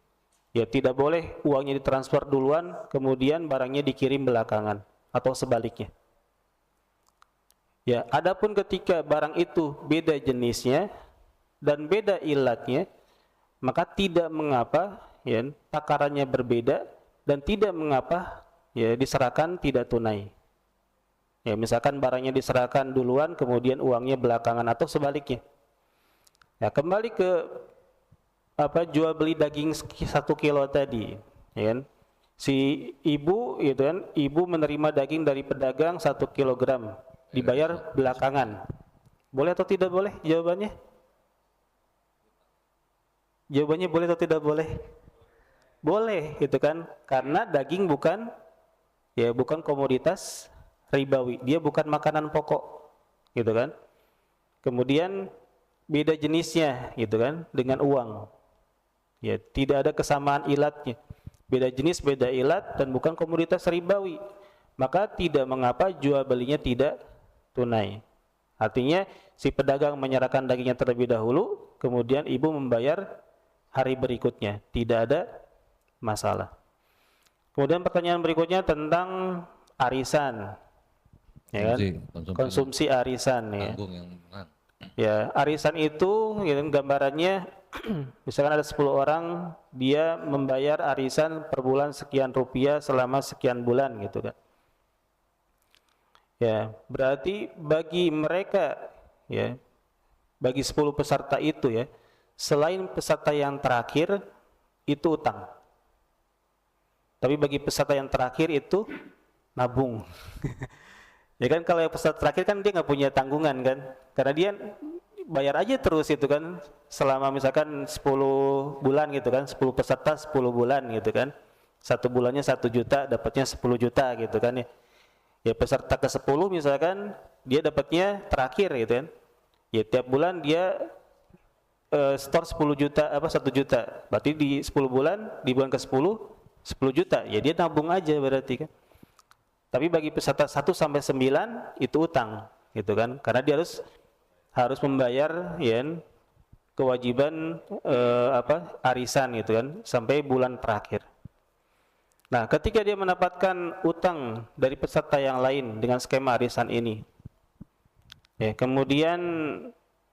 Speaker 1: Ya tidak boleh uangnya ditransfer duluan kemudian barangnya dikirim belakangan atau sebaliknya. Ya, adapun ketika barang itu beda jenisnya, dan beda ilatnya, maka tidak mengapa ya takarannya berbeda dan tidak mengapa ya diserahkan tidak tunai. Ya, misalkan barangnya diserahkan duluan kemudian uangnya belakangan atau sebaliknya. Ya, kembali ke jual beli daging 1 kilo tadi, ya kan? Si ibu gitu kan, ibu menerima daging dari pedagang 1 kilogram, dibayar belakangan. Boleh atau tidak boleh jawabannya? Jawabannya boleh atau tidak boleh? Boleh gitu kan, karena daging bukan komoditas ribawi, dia bukan makanan pokok gitu kan. Kemudian beda jenisnya gitu kan dengan uang, ya tidak ada kesamaan ilatnya, beda jenis beda ilat dan bukan komoditas ribawi, maka tidak mengapa jual belinya tidak tunai. Artinya si pedagang menyerahkan dagingnya terlebih dahulu, kemudian ibu membayar hari berikutnya, tidak ada masalah. Kemudian pertanyaan berikutnya tentang arisan, ya kan? Konsumsi arisan ya. Ya, arisan itu ya, gambarannya misalkan ada 10 orang, dia membayar arisan per bulan sekian rupiah selama sekian bulan gitu kan. Ya, berarti bagi mereka ya, bagi 10 peserta itu ya, selain peserta yang terakhir itu utang. Tapi bagi peserta yang terakhir itu nabung. Ya kan, kalau yang peserta terakhir kan dia nggak punya tanggungan kan, karena dia bayar aja terus itu kan, selama misalkan 10 bulan gitu kan, 10 peserta 10 bulan gitu kan, 1 bulannya 1 juta, dapatnya 10 juta gitu kan ya. Ya peserta ke 10 misalkan dia dapatnya terakhir gitu kan, ya tiap bulan dia store 10 juta 1 juta, berarti di 10 bulan, di bulan ke 10 juta, ya dia nabung aja berarti kan. Tapi bagi peserta 1 sampai 9 itu utang gitu kan, karena dia harus membayar ya kewajiban arisan gitu kan sampai bulan terakhir. Nah, ketika dia mendapatkan utang dari peserta yang lain dengan skema arisan ini, ya kemudian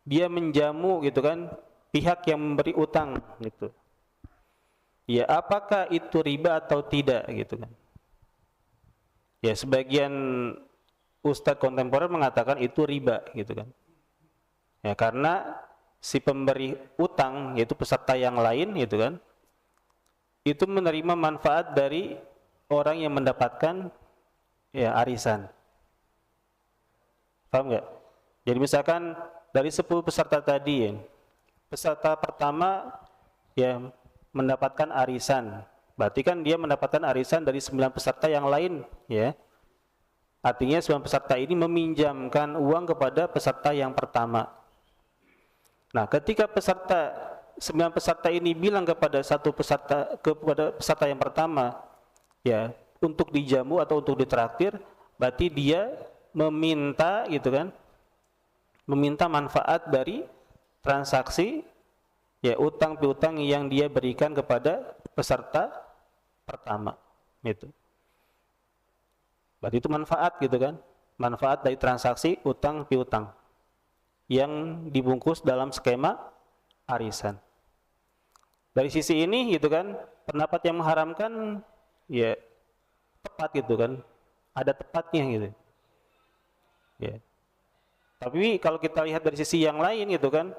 Speaker 1: dia menjamu gitu kan pihak yang memberi utang gitu, ya apakah itu riba atau tidak gitu kan. Ya sebagian ustadz kontemporer mengatakan itu riba gitu kan. Ya karena si pemberi utang yaitu peserta yang lain gitu kan, itu menerima manfaat dari orang yang mendapatkan ya arisan. Paham nggak? Jadi misalkan dari 10 peserta tadi ya, peserta pertama ya mendapatkan arisan, berarti kan dia mendapatkan arisan dari 9 peserta yang lain ya. Artinya 9 peserta ini meminjamkan uang kepada peserta yang pertama. Nah, ketika 9 peserta ini bilang kepada peserta yang pertama ya untuk dijamu atau untuk ditraktir, berarti dia meminta gitu kan, meminta manfaat dari transaksi ya utang piutang yang dia berikan kepada peserta pertama gitu. Berarti itu manfaat gitu kan, manfaat dari transaksi utang piutang yang dibungkus dalam skema arisan. Dari sisi ini gitu kan, pendapat yang mengharamkan ya tepat gitu kan, ada tepatnya gitu ya. Tapi kalau kita lihat dari sisi yang lain gitu kan,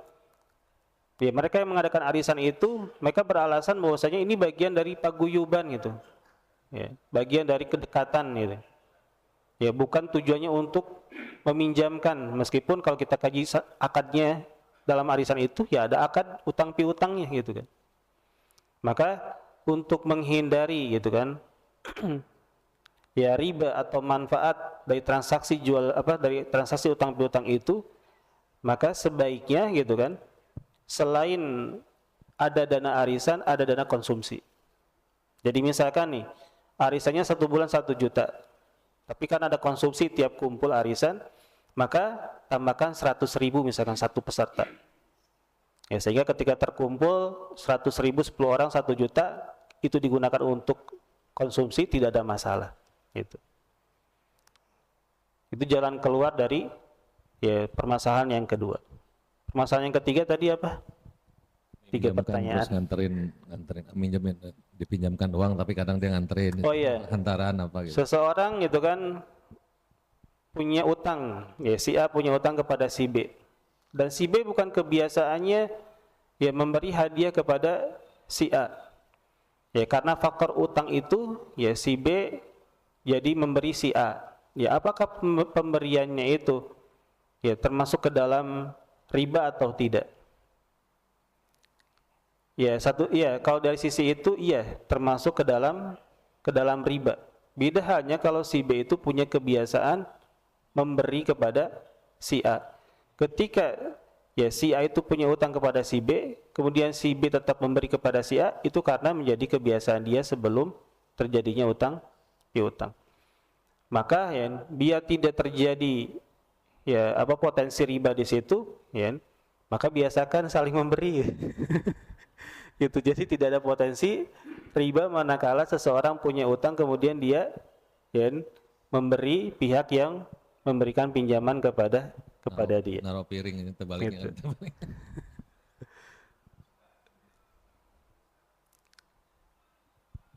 Speaker 1: ya mereka yang mengadakan arisan itu mereka beralasan bahwasanya ini bagian dari paguyuban gitu ya, bagian dari kedekatan gitu ya, bukan tujuannya untuk meminjamkan, meskipun kalau kita kaji akadnya dalam arisan itu ya ada akad utang piutangnya gitu kan. Maka untuk menghindari gitu kan ya riba atau manfaat dari transaksi dari transaksi utang piutang itu, maka sebaiknya gitu kan selain ada dana arisan, ada dana konsumsi. Jadi misalkan nih arisannya 1 bulan 1 juta, tapi kan ada konsumsi tiap kumpul arisan, maka tambahkan 100.000 misalkan 1 peserta. Ya, sehingga ketika terkumpul 100.000 10 orang 1 juta itu digunakan untuk konsumsi, tidak ada masalah. Itu jalan keluar dari ya permasalahan yang kedua. Permasalahan yang ketiga tadi apa? 3
Speaker 2: Minjamkan,
Speaker 1: pertanyaan.
Speaker 2: terus nganterin minjemin, dipinjamkan uang tapi kadang dia nganterin.
Speaker 1: Oh iya.
Speaker 2: Hantaran apa gitu.
Speaker 1: Seseorang itu kan punya utang, ya si A punya utang kepada si B. Dan si B bukan kebiasaannya ya memberi hadiah kepada si A. Ya karena faktor utang itu ya si B jadi memberi si A. Ya apakah pemberiannya itu ya termasuk ke dalam riba atau tidak? Ya kalau dari sisi itu iya termasuk ke dalam riba. Beda halnya kalau si B itu punya kebiasaan memberi kepada si A. Ketika ya si A itu punya utang kepada si B, kemudian si B tetap memberi kepada si A, itu karena menjadi kebiasaan dia sebelum terjadinya utang piutang. Maka ya biar tidak terjadi ya potensi riba di situ, ya, maka biasakan saling memberi. Gitu. Jadi tidak ada potensi riba manakala seseorang punya utang kemudian dia ya, memberi pihak yang memberikan pinjaman kepada dia.
Speaker 2: Naruh piring ini terbaliknya.
Speaker 1: Gitu.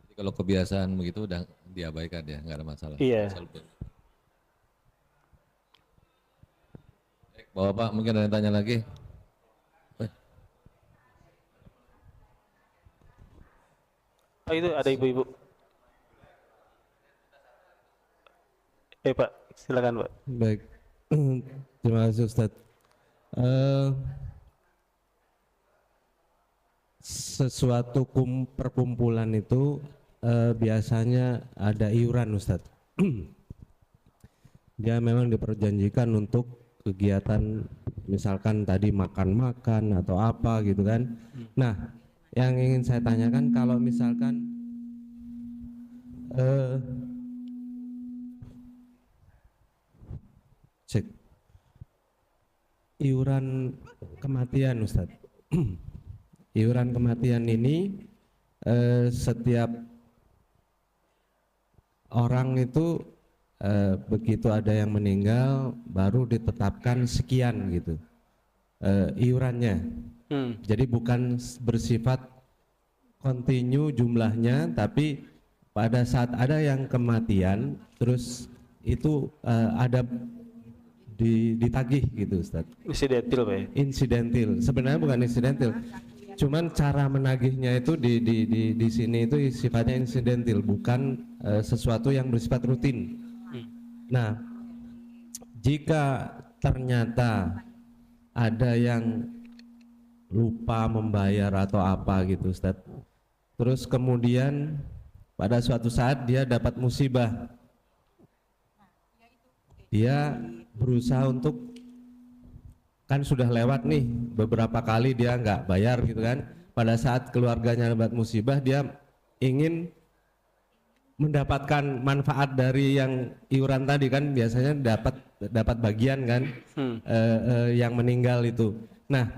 Speaker 2: Jadi kalau kebiasaan begitu udah diabaikan ya, nggak ada masalah.
Speaker 1: Iya.
Speaker 2: Bapak mungkin ada yang tanya lagi?
Speaker 1: Oh itu ada ibu-ibu. Pak, silakan Pak.
Speaker 4: Baik, terima kasih Ustadz. Sesuatu perkumpulan itu biasanya ada iuran Ustadz. Dia memang diperjanjikan untuk kegiatan misalkan tadi makan-makan atau apa gitu kan. Nah, yang ingin saya tanyakan kalau misalkan cek iuran kematian Ustadz. Iuran kematian ini setiap orang itu begitu ada yang meninggal baru ditetapkan sekian gitu iurannya. Jadi bukan bersifat kontinu jumlahnya, tapi pada saat ada yang kematian terus itu ada ditagih gitu Ustaz.
Speaker 1: Insidentil Pak ya?
Speaker 4: Insidentil, sebenarnya bukan insidentil, cuman cara menagihnya itu di sini itu sifatnya insidentil, bukan sesuatu yang bersifat rutin. Nah, jika ternyata ada yang lupa membayar atau apa gitu Ustaz, terus kemudian pada suatu saat dia dapat musibah, dia berusaha untuk, kan sudah lewat nih beberapa kali dia nggak bayar gitu kan, pada saat keluarganya dapat musibah dia ingin mendapatkan manfaat dari yang iuran tadi kan, biasanya dapat bagian kan yang meninggal itu. Nah,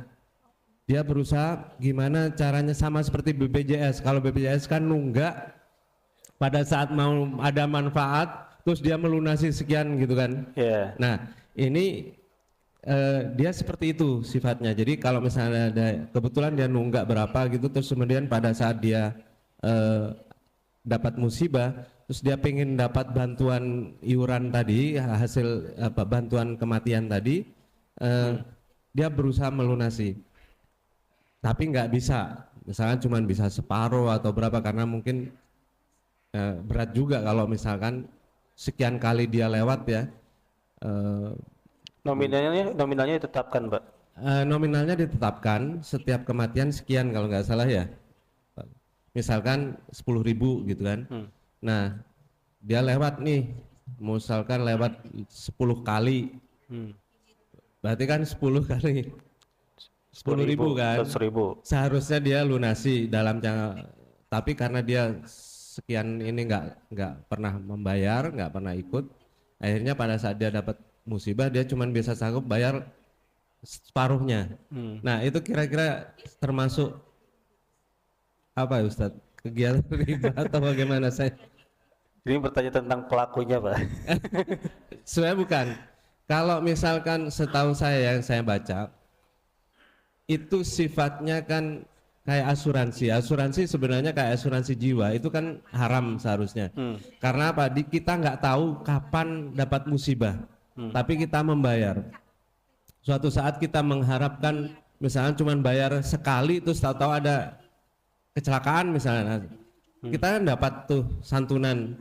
Speaker 4: dia berusaha gimana caranya sama seperti BPJS. Kalau BPJS kan nunggak pada saat mau ada manfaat terus dia melunasi sekian gitu kan.
Speaker 1: Yeah.
Speaker 4: Nah, ini dia seperti itu sifatnya. Jadi kalau misalnya ada kebetulan dia nunggak berapa gitu, terus kemudian pada saat dia dapat musibah, terus dia pengen dapat bantuan iuran tadi, hasil bantuan kematian tadi, dia berusaha melunasi, tapi nggak bisa, misalkan cuma bisa separuh atau berapa, karena mungkin berat juga kalau misalkan sekian kali dia lewat ya.
Speaker 1: Nominalnya ditetapkan Pak?
Speaker 4: Nominalnya ditetapkan setiap kematian sekian kalau nggak salah ya. Misalkan 10.000 gitu kan. Nah, dia lewat nih, misalkan lewat 10 kali. Berarti kan 10 kali 10.000 kan.
Speaker 1: 100.000.
Speaker 4: Seharusnya dia lunasi dalam jangka, tapi karena dia sekian ini nggak pernah membayar, nggak pernah ikut, akhirnya pada saat dia dapat musibah dia cuma bisa sanggup bayar separuhnya. Nah, itu kira-kira termasuk apa ya Ustadz? Kegiatan riba atau bagaimana saya?
Speaker 1: Ini bertanya tentang pelakunya Pak.
Speaker 4: Sebenarnya bukan. Kalau misalkan setahu saya yang saya baca, itu sifatnya kan kayak asuransi. Asuransi sebenarnya kayak asuransi jiwa, itu kan haram seharusnya. Karena apa? Kita nggak tahu kapan dapat musibah, tapi kita membayar. Suatu saat kita mengharapkan misalnya cuma bayar sekali, terus tahu-tahu ada kecelakaan misalnya, kita kan dapat tuh santunan,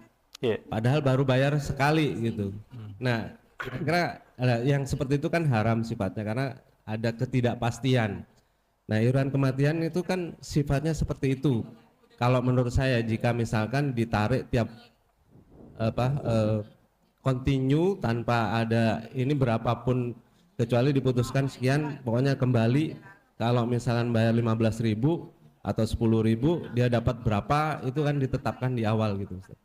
Speaker 4: padahal baru bayar sekali gitu. Nah, kira-kira yang seperti itu kan haram sifatnya karena ada ketidakpastian. Nah, iuran kematian itu kan sifatnya seperti itu. Kalau menurut saya, jika misalkan ditarik tiap continue tanpa ada ini berapapun, kecuali diputuskan sekian, pokoknya kembali. Kalau misalkan bayar 15.000 atau 10.000, dia dapat berapa, itu kan ditetapkan di awal gitu, Ustaz.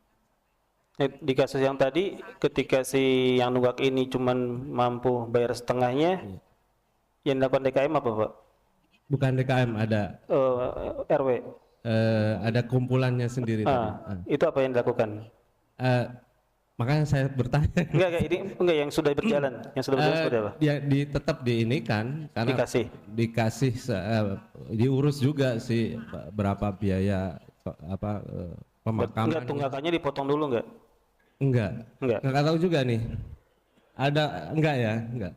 Speaker 1: Di kasus yang tadi, ketika si yang nunggak ini cuman mampu bayar setengahnya, yang dilakukan DKM apa, Pak?
Speaker 4: Bukan DKM, ada
Speaker 1: RW.
Speaker 4: Ada kumpulannya sendiri.
Speaker 1: Itu apa yang dilakukan?
Speaker 4: Makanya saya bertanya.
Speaker 1: Enggak yang sudah berjalan, seperti apa?
Speaker 4: Dia tetap diinikan karena dikasih diurus juga sih berapa biaya pemakaman.
Speaker 1: Enggak, tunggakannya dipotong dulu enggak?
Speaker 4: Enggak tahu juga nih. Ada enggak ya? Enggak.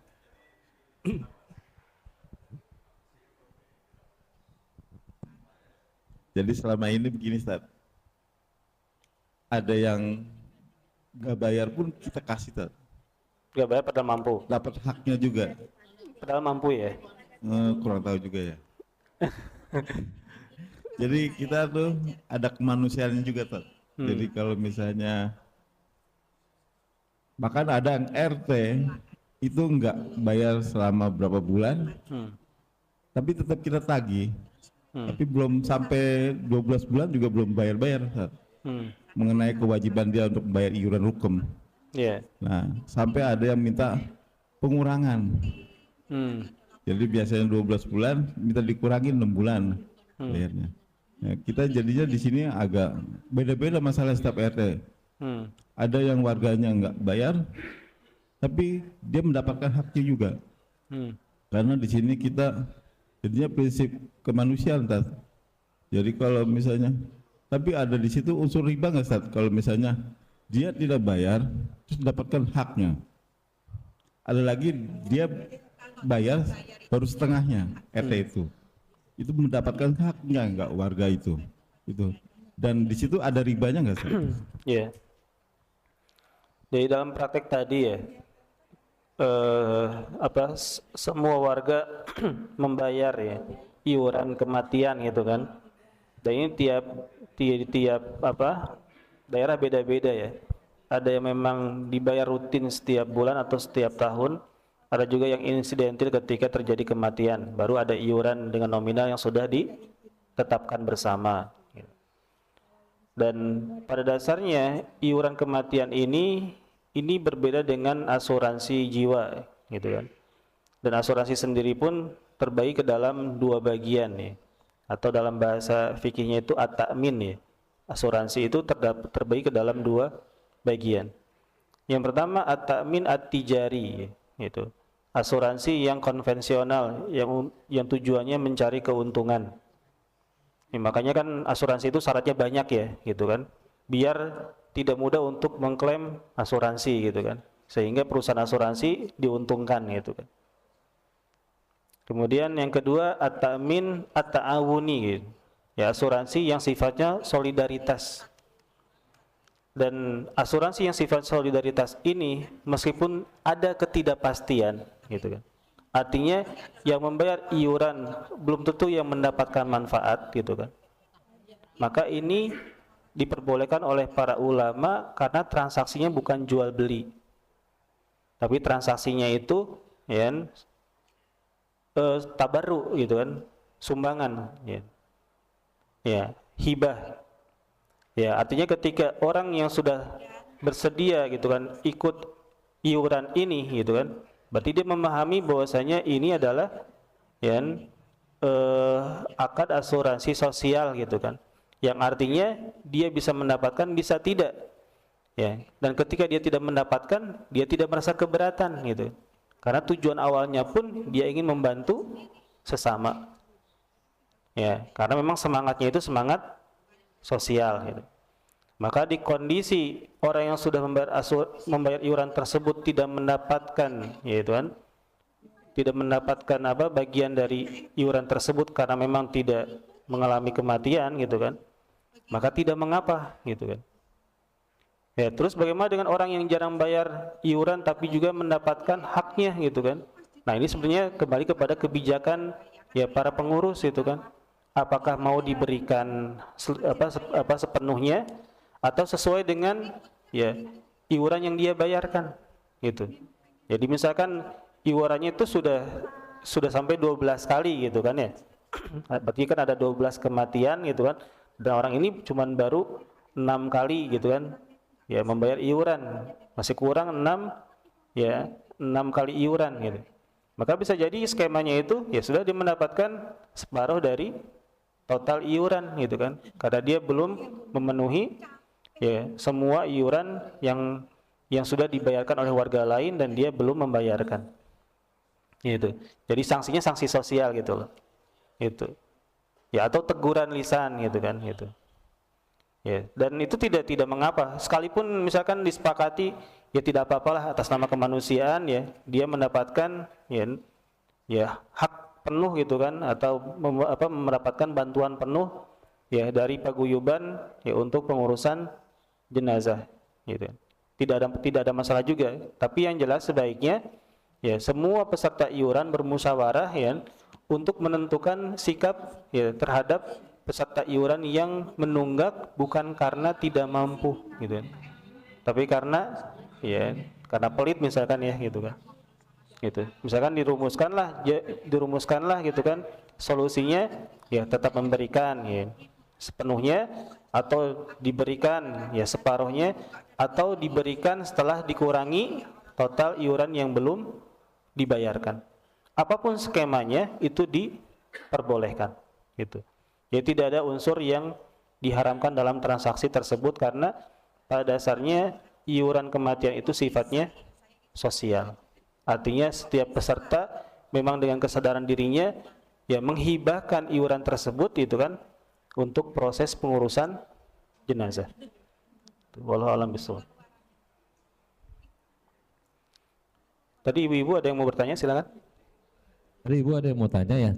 Speaker 5: Jadi selama ini begini, Ustaz. Ada yang nggak bayar pun kita kasih, Ustaz.
Speaker 1: Nggak bayar padahal mampu.
Speaker 5: Dapat haknya juga.
Speaker 1: Padahal mampu ya?
Speaker 5: Kurang tahu juga ya. Jadi kita tuh ada kemanusiaannya juga, Ustaz. Jadi kalau misalnya bahkan ada yang RT itu nggak bayar selama berapa bulan, tapi tetap kita tagih. Tapi belum sampai 12 bulan juga belum bayar-bayar, mengenai kewajiban dia untuk bayar iuran hukum. Nah, sampai ada yang minta pengurangan. Jadi biasanya 12 bulan minta dikurangi 6 bulan bayarnya. Nah, kita jadinya di sini agak beda-beda masalah setiap RT. Ada yang warganya nggak bayar, tapi dia mendapatkan haknya juga. Karena di sini kita jadinya prinsip kemanusiaan, Tat. Jadi kalau misalnya, tapi ada di situ unsur riba nggak, Tat? Kalau misalnya dia tidak bayar, terus mendapatkan haknya. Ada lagi dia bayar baru setengahnya RT itu mendapatkan haknya nggak warga itu. Dan di situ ada ribanya nggak, Tat?
Speaker 1: Iya. Dari dalam praktek tadi ya, semua warga membayar ya iuran kematian gitu kan, dan ini tiap daerah beda-beda ya. Ada yang memang dibayar rutin setiap bulan atau setiap tahun, ada juga yang insidentil ketika terjadi kematian, baru ada iuran dengan nominal yang sudah ditetapkan bersama. Dan pada dasarnya iuran kematian ini berbeda dengan asuransi jiwa gitu kan. Dan asuransi sendiri pun terbagi ke dalam dua bagian ya. Atau dalam bahasa fikihnya itu at-ta'min ya. Asuransi itu terbagi ke dalam dua bagian. Yang pertama at-ta'min at-tijari gitu. Asuransi yang konvensional yang tujuannya mencari keuntungan. Ya, makanya kan asuransi itu syaratnya banyak ya gitu kan. Biar tidak mudah untuk mengklaim asuransi gitu kan, sehingga perusahaan asuransi diuntungkan gitu kan. Kemudian yang kedua at-ta'min at-ta'awuni gitu. Ya, asuransi yang sifatnya solidaritas. Dan asuransi yang sifat solidaritas ini meskipun ada ketidakpastian gitu kan, artinya yang membayar iuran belum tentu yang mendapatkan manfaat gitu kan, maka ini diperbolehkan oleh para ulama karena transaksinya bukan jual beli, tapi transaksinya itu ya tabarruk gitu kan, sumbangan ya hibah ya. Artinya ketika orang yang sudah bersedia gitu kan ikut iuran ini gitu kan, berarti dia memahami bahwasanya ini adalah akad asuransi sosial gitu kan, yang artinya dia bisa mendapatkan bisa tidak ya. Dan ketika dia tidak mendapatkan, dia tidak merasa keberatan gitu, karena tujuan awalnya pun dia ingin membantu sesama. Ya, karena memang semangatnya itu semangat sosial gitu. Maka di kondisi orang yang sudah membayar iuran tersebut tidak mendapatkan, yaitu kan, tidak mendapatkan bagian dari iuran tersebut karena memang tidak mengalami kematian gitu kan, maka tidak mengapa gitu kan. Ya, terus bagaimana dengan orang yang jarang bayar iuran tapi juga mendapatkan haknya gitu kan? Nah, ini sebenarnya kembali kepada kebijakan ya para pengurus itu kan. Apakah mau diberikan sepenuhnya atau sesuai dengan ya iuran yang dia bayarkan gitu. Jadi misalkan iurannya itu sudah sampai 12 kali gitu kan ya. Berarti kan ada 12 kematian gitu kan. Dan orang ini cuman baru 6 kali gitu kan. Ya membayar iuran. Masih kurang 6 kali iuran gitu. Maka bisa jadi skemanya itu ya sudah dia mendapatkan separuh dari total iuran gitu kan. Karena dia belum memenuhi ya semua iuran yang sudah dibayarkan oleh warga lain dan dia belum membayarkan. Gitu. Jadi sanksinya sanksi sosial gitu loh. Itu. Ya atau teguran lisan gitu kan gitu. Ya, dan itu tidak mengapa. Sekalipun misalkan disepakati ya tidak apa-apalah atas nama kemanusiaan ya, dia mendapatkan ya hak penuh gitu kan atau mendapatkan bantuan penuh ya dari paguyuban ya untuk pengurusan jenazah gitu. Tidak ada masalah juga, tapi yang jelas sebaiknya ya semua peserta iuran bermusyawarah ya untuk menentukan sikap ya terhadap peserta iuran yang menunggak bukan karena tidak mampu gitu kan. Tapi karena pelit misalkan ya gitu kan. Gitu. Misalkan dirumuskanlah gitu kan solusinya ya tetap memberikan ya sepenuhnya atau diberikan ya separuhnya atau diberikan setelah dikurangi total iuran yang belum dibayarkan. Apapun skemanya itu diperbolehkan gitu. Ya tidak ada unsur yang diharamkan dalam transaksi tersebut karena pada dasarnya iuran kematian itu sifatnya sosial. Artinya setiap peserta memang dengan kesadaran dirinya ya menghibahkan iuran tersebut itu kan untuk proses pengurusan jenazah. Wallahu a'lam bishawab. Tadi ibu-ibu ada yang mau bertanya, silakan.
Speaker 2: Tadi ibu ada yang mau tanya ya?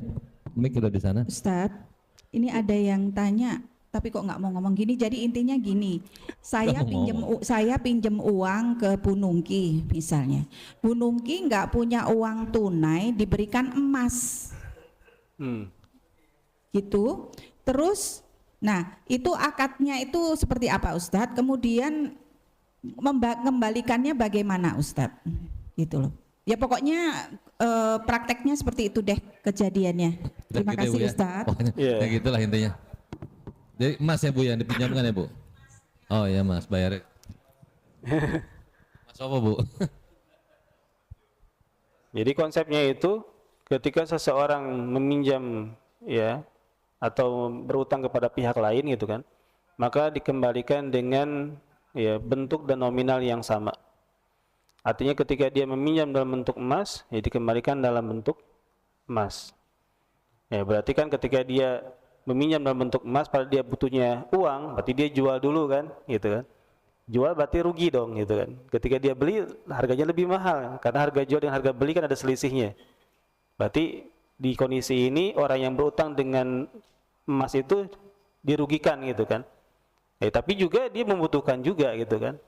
Speaker 2: Mik udah di sana.
Speaker 3: Ustadz, ini ada yang tanya tapi kok nggak mau ngomong gini. Jadi intinya gini, saya pinjem uang ke Bu Nungki misalnya. Bu Nungki nggak punya uang tunai, diberikan emas, gitu. Terus, nah itu akadnya itu seperti apa Ustadz? Kemudian mengembalikannya bagaimana Ustadz? Gitu loh. Ya pokoknya prakteknya seperti itu deh kejadiannya. Terima kasih
Speaker 2: ya,
Speaker 3: Ustadz.
Speaker 2: Pokoknya ya gitulah intinya. Jadi emas ya Bu yang dipinjamkan ya Bu? Oh ya Mas, bayar. Mas apa Bu?
Speaker 1: Jadi konsepnya itu ketika seseorang meminjam ya atau berutang kepada pihak lain gitu kan, maka dikembalikan dengan ya bentuk dan nominal yang sama. Artinya ketika dia meminjam dalam bentuk emas, ya dikembalikan dalam bentuk emas. Ya berarti kan ketika dia meminjam dalam bentuk emas, pada dia butuhnya uang, berarti dia jual dulu kan, gitu kan. Jual berarti rugi dong, gitu kan. Ketika dia beli, harganya lebih mahal, karena harga jual dengan harga beli kan ada selisihnya. Berarti di kondisi ini orang yang berutang dengan emas itu dirugikan, gitu kan. Tapi juga dia membutuhkan juga, gitu kan.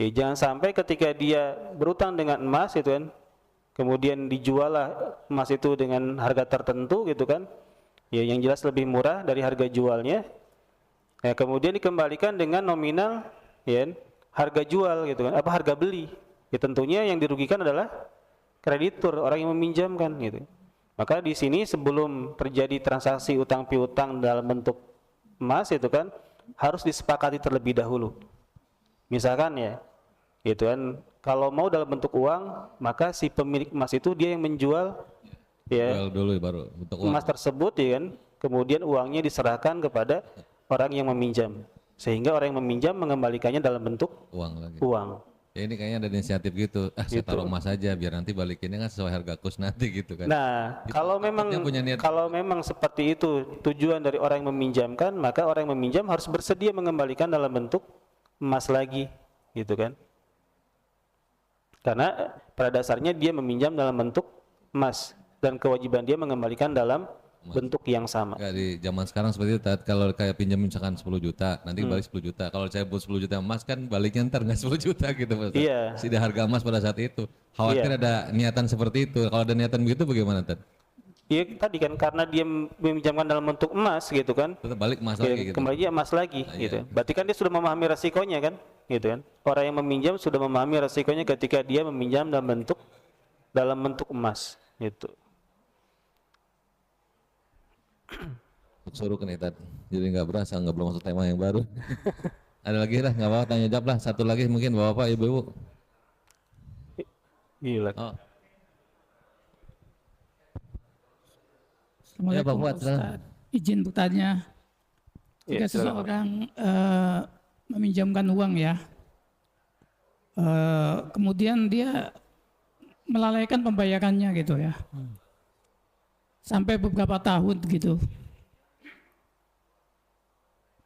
Speaker 1: Jangan sampai ketika dia berutang dengan emas, gitu kan, kemudian dijuallah emas itu dengan harga tertentu, gitu kan. Ya, yang jelas lebih murah dari harga jualnya. Ya, kemudian dikembalikan dengan nominal ya harga jual gitu kan, apa harga beli. Ya tentunya yang dirugikan adalah kreditur, orang yang meminjamkan gitu. Maka di sini sebelum terjadi transaksi utang piutang dalam bentuk emas itu kan harus disepakati terlebih dahulu. Misalkan ya, gitu kan, kalau mau dalam bentuk uang, maka si pemilik emas itu dia yang menjual ya
Speaker 2: dulu baru bentuk uang.
Speaker 1: Emas tersebut ya kan, kemudian uangnya diserahkan kepada orang yang meminjam, sehingga orang yang meminjam mengembalikannya dalam bentuk
Speaker 2: uang lagi.
Speaker 1: Uang.
Speaker 2: Ya ini kayaknya ada inisiatif gitu. Saya
Speaker 1: Gitu.
Speaker 2: taruh emas aja biar nanti balikinnya kan sesuai harga kurs nanti gitu kan.
Speaker 1: Nah,
Speaker 2: Itu
Speaker 1: kalau
Speaker 2: punya niat.
Speaker 1: memang seperti itu tujuan dari orang yang meminjamkan, maka orang yang meminjam harus bersedia mengembalikan dalam bentuk emas lagi, gitu kan? Karena pada dasarnya dia meminjam dalam bentuk emas dan kewajiban dia mengembalikan dalam bentuk yang sama.
Speaker 2: Enggak di zaman sekarang seperti itu. Tat. Kalau kayak pinjam misalkan 10 juta, nanti balik 10 juta. Kalau saya buat 10 juta emas kan baliknya ntar nggak 10 juta gitu Pak Ustadz.
Speaker 1: Iya.
Speaker 2: Sudah harga emas pada saat itu. Khawatir ada niatan seperti itu. Kalau ada niatan begitu bagaimana Tat?
Speaker 1: Iya tadi kan karena dia meminjamkan dalam bentuk emas gitu kan.
Speaker 2: Tetap balik emas
Speaker 1: Ya,
Speaker 2: lagi gitu.
Speaker 1: kembali dia emas lagi gitu. Berarti kan dia sudah memahami resikonya kan, gitu kan. Orang yang meminjam sudah memahami resikonya ketika dia meminjam dalam bentuk emas gitu.
Speaker 2: Suruh kan Tat. Jadi nggak berasa, nggak belum masuk tema yang baru. Ada lagi lah, nggak apa-apa tanya jawab lah. Satu lagi mungkin bapak ibu-ibu.
Speaker 1: Gila.
Speaker 2: Oh.
Speaker 6: Assalamualaikum
Speaker 2: Ya, Pak Fuad,
Speaker 6: Pak Ustadz. Izin bertanya,
Speaker 1: Ya,
Speaker 6: jika
Speaker 1: silakan.
Speaker 6: seseorang meminjamkan uang ya, kemudian dia melalaikan pembayarannya gitu ya, sampai beberapa tahun gitu.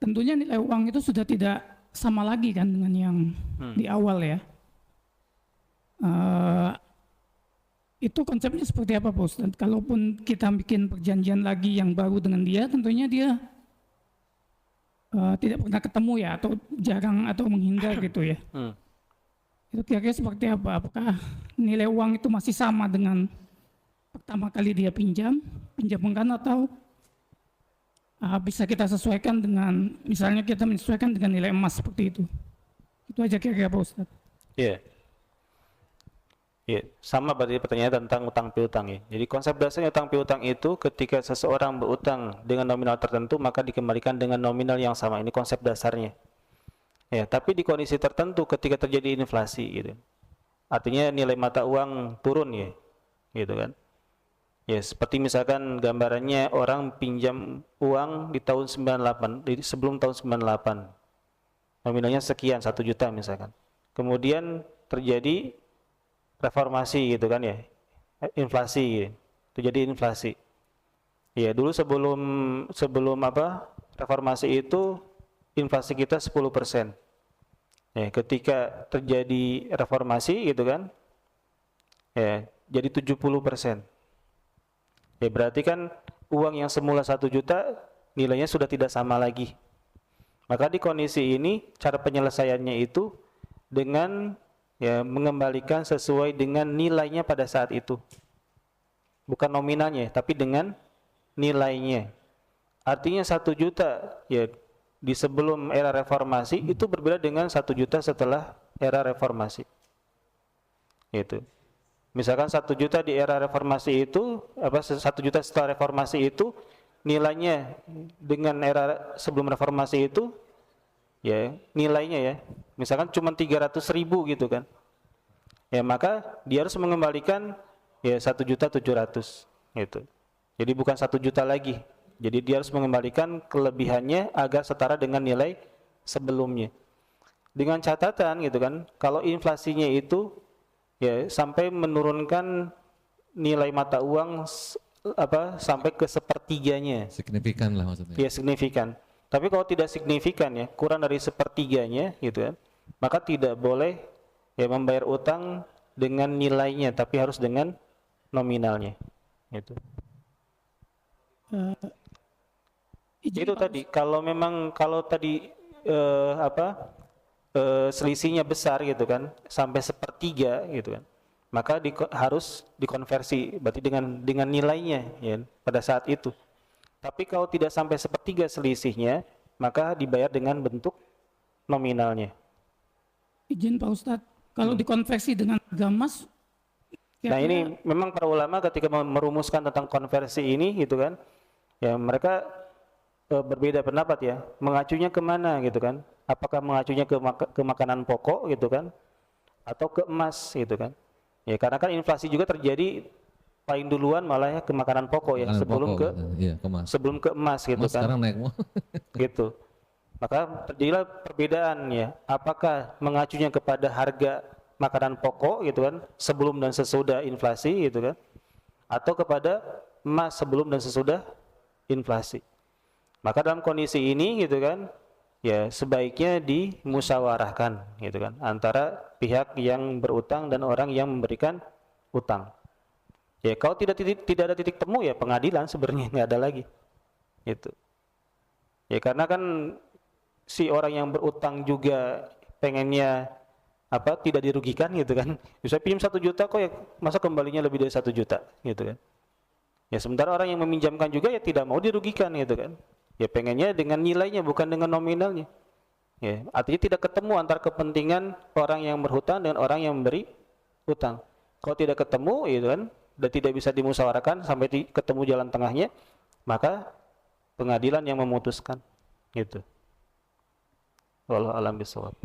Speaker 6: Tentunya nilai uang itu sudah tidak sama lagi kan dengan yang di awal ya. Itu konsepnya seperti apa Pak Ustadz? Kalaupun kita bikin perjanjian lagi yang baru dengan dia, tentunya dia tidak pernah ketemu ya, atau jarang atau menghindar gitu ya. Itu kira-kira seperti apa? Apakah nilai uang itu masih sama dengan pertama kali dia pinjamkan atau bisa kita sesuaikan dengan, misalnya kita menyesuaikan dengan nilai emas seperti itu? Itu aja kira-kira Pak Ustadz.
Speaker 1: Iya. Ya, sama berarti pertanyaan tentang utang piutang ya. Jadi konsep dasarnya utang piutang itu ketika seseorang berutang dengan nominal tertentu maka dikembalikan dengan nominal yang sama. Ini konsep dasarnya. Ya, tapi di kondisi tertentu ketika terjadi inflasi gitu. Artinya nilai mata uang turun ya. Gitu kan. Ya, seperti misalkan gambarannya orang pinjam uang di tahun 98, sebelum tahun 98. Nominalnya sekian, 1 juta misalkan. Kemudian terjadi reformasi gitu kan ya, inflasi gitu. Terjadi inflasi ya. Dulu sebelum reformasi itu inflasi kita 10% ya. Ketika terjadi reformasi gitu kan ya, jadi 70% ya. Berarti kan uang yang semula 1 juta nilainya sudah tidak sama lagi. Maka di kondisi ini cara penyelesaiannya itu dengan ya mengembalikan sesuai dengan nilainya pada saat itu, bukan nominalnya tapi dengan nilainya. Artinya 1 juta ya di sebelum era reformasi itu berbeda dengan 1 juta setelah era reformasi itu. Misalkan 1 juta di era reformasi itu 1 juta setelah reformasi itu nilainya dengan era sebelum reformasi itu ya nilainya ya misalkan cuma 300.000 gitu kan ya, maka dia harus mengembalikan ya 1.700.000 gitu. Jadi bukan 1 juta lagi, jadi dia harus mengembalikan kelebihannya agar setara dengan nilai sebelumnya, dengan catatan gitu kan kalau inflasinya itu ya sampai menurunkan nilai mata uang sampai ke sepertiganya.
Speaker 2: Signifikan lah maksudnya.
Speaker 1: Ya signifikan. Tapi kalau tidak signifikan ya, kurang dari sepertiganya gitu kan, maka tidak boleh ya membayar utang dengan nilainya, tapi harus dengan nominalnya. Gitu. Itu tadi. Kalau tadi selisihnya besar gitu kan, sampai sepertiga gitu kan, maka harus dikonversi, berarti dengan nilainya ya pada saat itu. Tapi kalau tidak sampai sepertiga selisihnya, maka dibayar dengan bentuk nominalnya.
Speaker 6: Izin Pak Ustadz, kalau dikonversi dengan harga emas,
Speaker 1: Nah ini memang para ulama ketika merumuskan tentang konversi ini gitu kan, ya mereka berbeda pendapat ya, mengacunya kemana gitu kan, apakah mengacunya ke makanan pokok gitu kan, atau ke emas gitu kan. Ya karena kan inflasi juga terjadi paling duluan malah ya ke makanan pokok ya,
Speaker 2: Makanan
Speaker 1: sebelum
Speaker 2: pokok,
Speaker 1: ke
Speaker 2: gitu. Iya, ke emas.
Speaker 1: sebelum ke emas gitu
Speaker 2: Emas
Speaker 1: kan.
Speaker 2: sekarang naik mau.
Speaker 1: Gitu. Maka terjadilah perbedaan ya, apakah mengacunya kepada harga makanan pokok gitu kan, sebelum dan sesudah inflasi gitu kan, atau kepada emas sebelum dan sesudah inflasi. Maka dalam kondisi ini gitu kan, ya sebaiknya dimusyawarahkan gitu kan antara pihak yang berutang dan orang yang memberikan utang. Ya kalau tidak ada titik temu ya pengadilan sebenarnya nggak ada lagi. Itu. Ya karena kan si orang yang berutang juga pengennya tidak dirugikan gitu kan. Bisa pinjam 1 juta kok ya masa kembalinya lebih dari 1 juta gitu kan. Ya sementara orang yang meminjamkan juga ya tidak mau dirugikan gitu kan. Ya pengennya dengan nilainya bukan dengan nominalnya. Ya, artinya tidak ketemu antara kepentingan orang yang berhutang dengan orang yang memberi hutang. Kalau tidak ketemu gitu kan dan tidak bisa dimusyawarahkan sampai ketemu jalan tengahnya, maka pengadilan yang memutuskan gitu. Wallahu a'lam bishawab.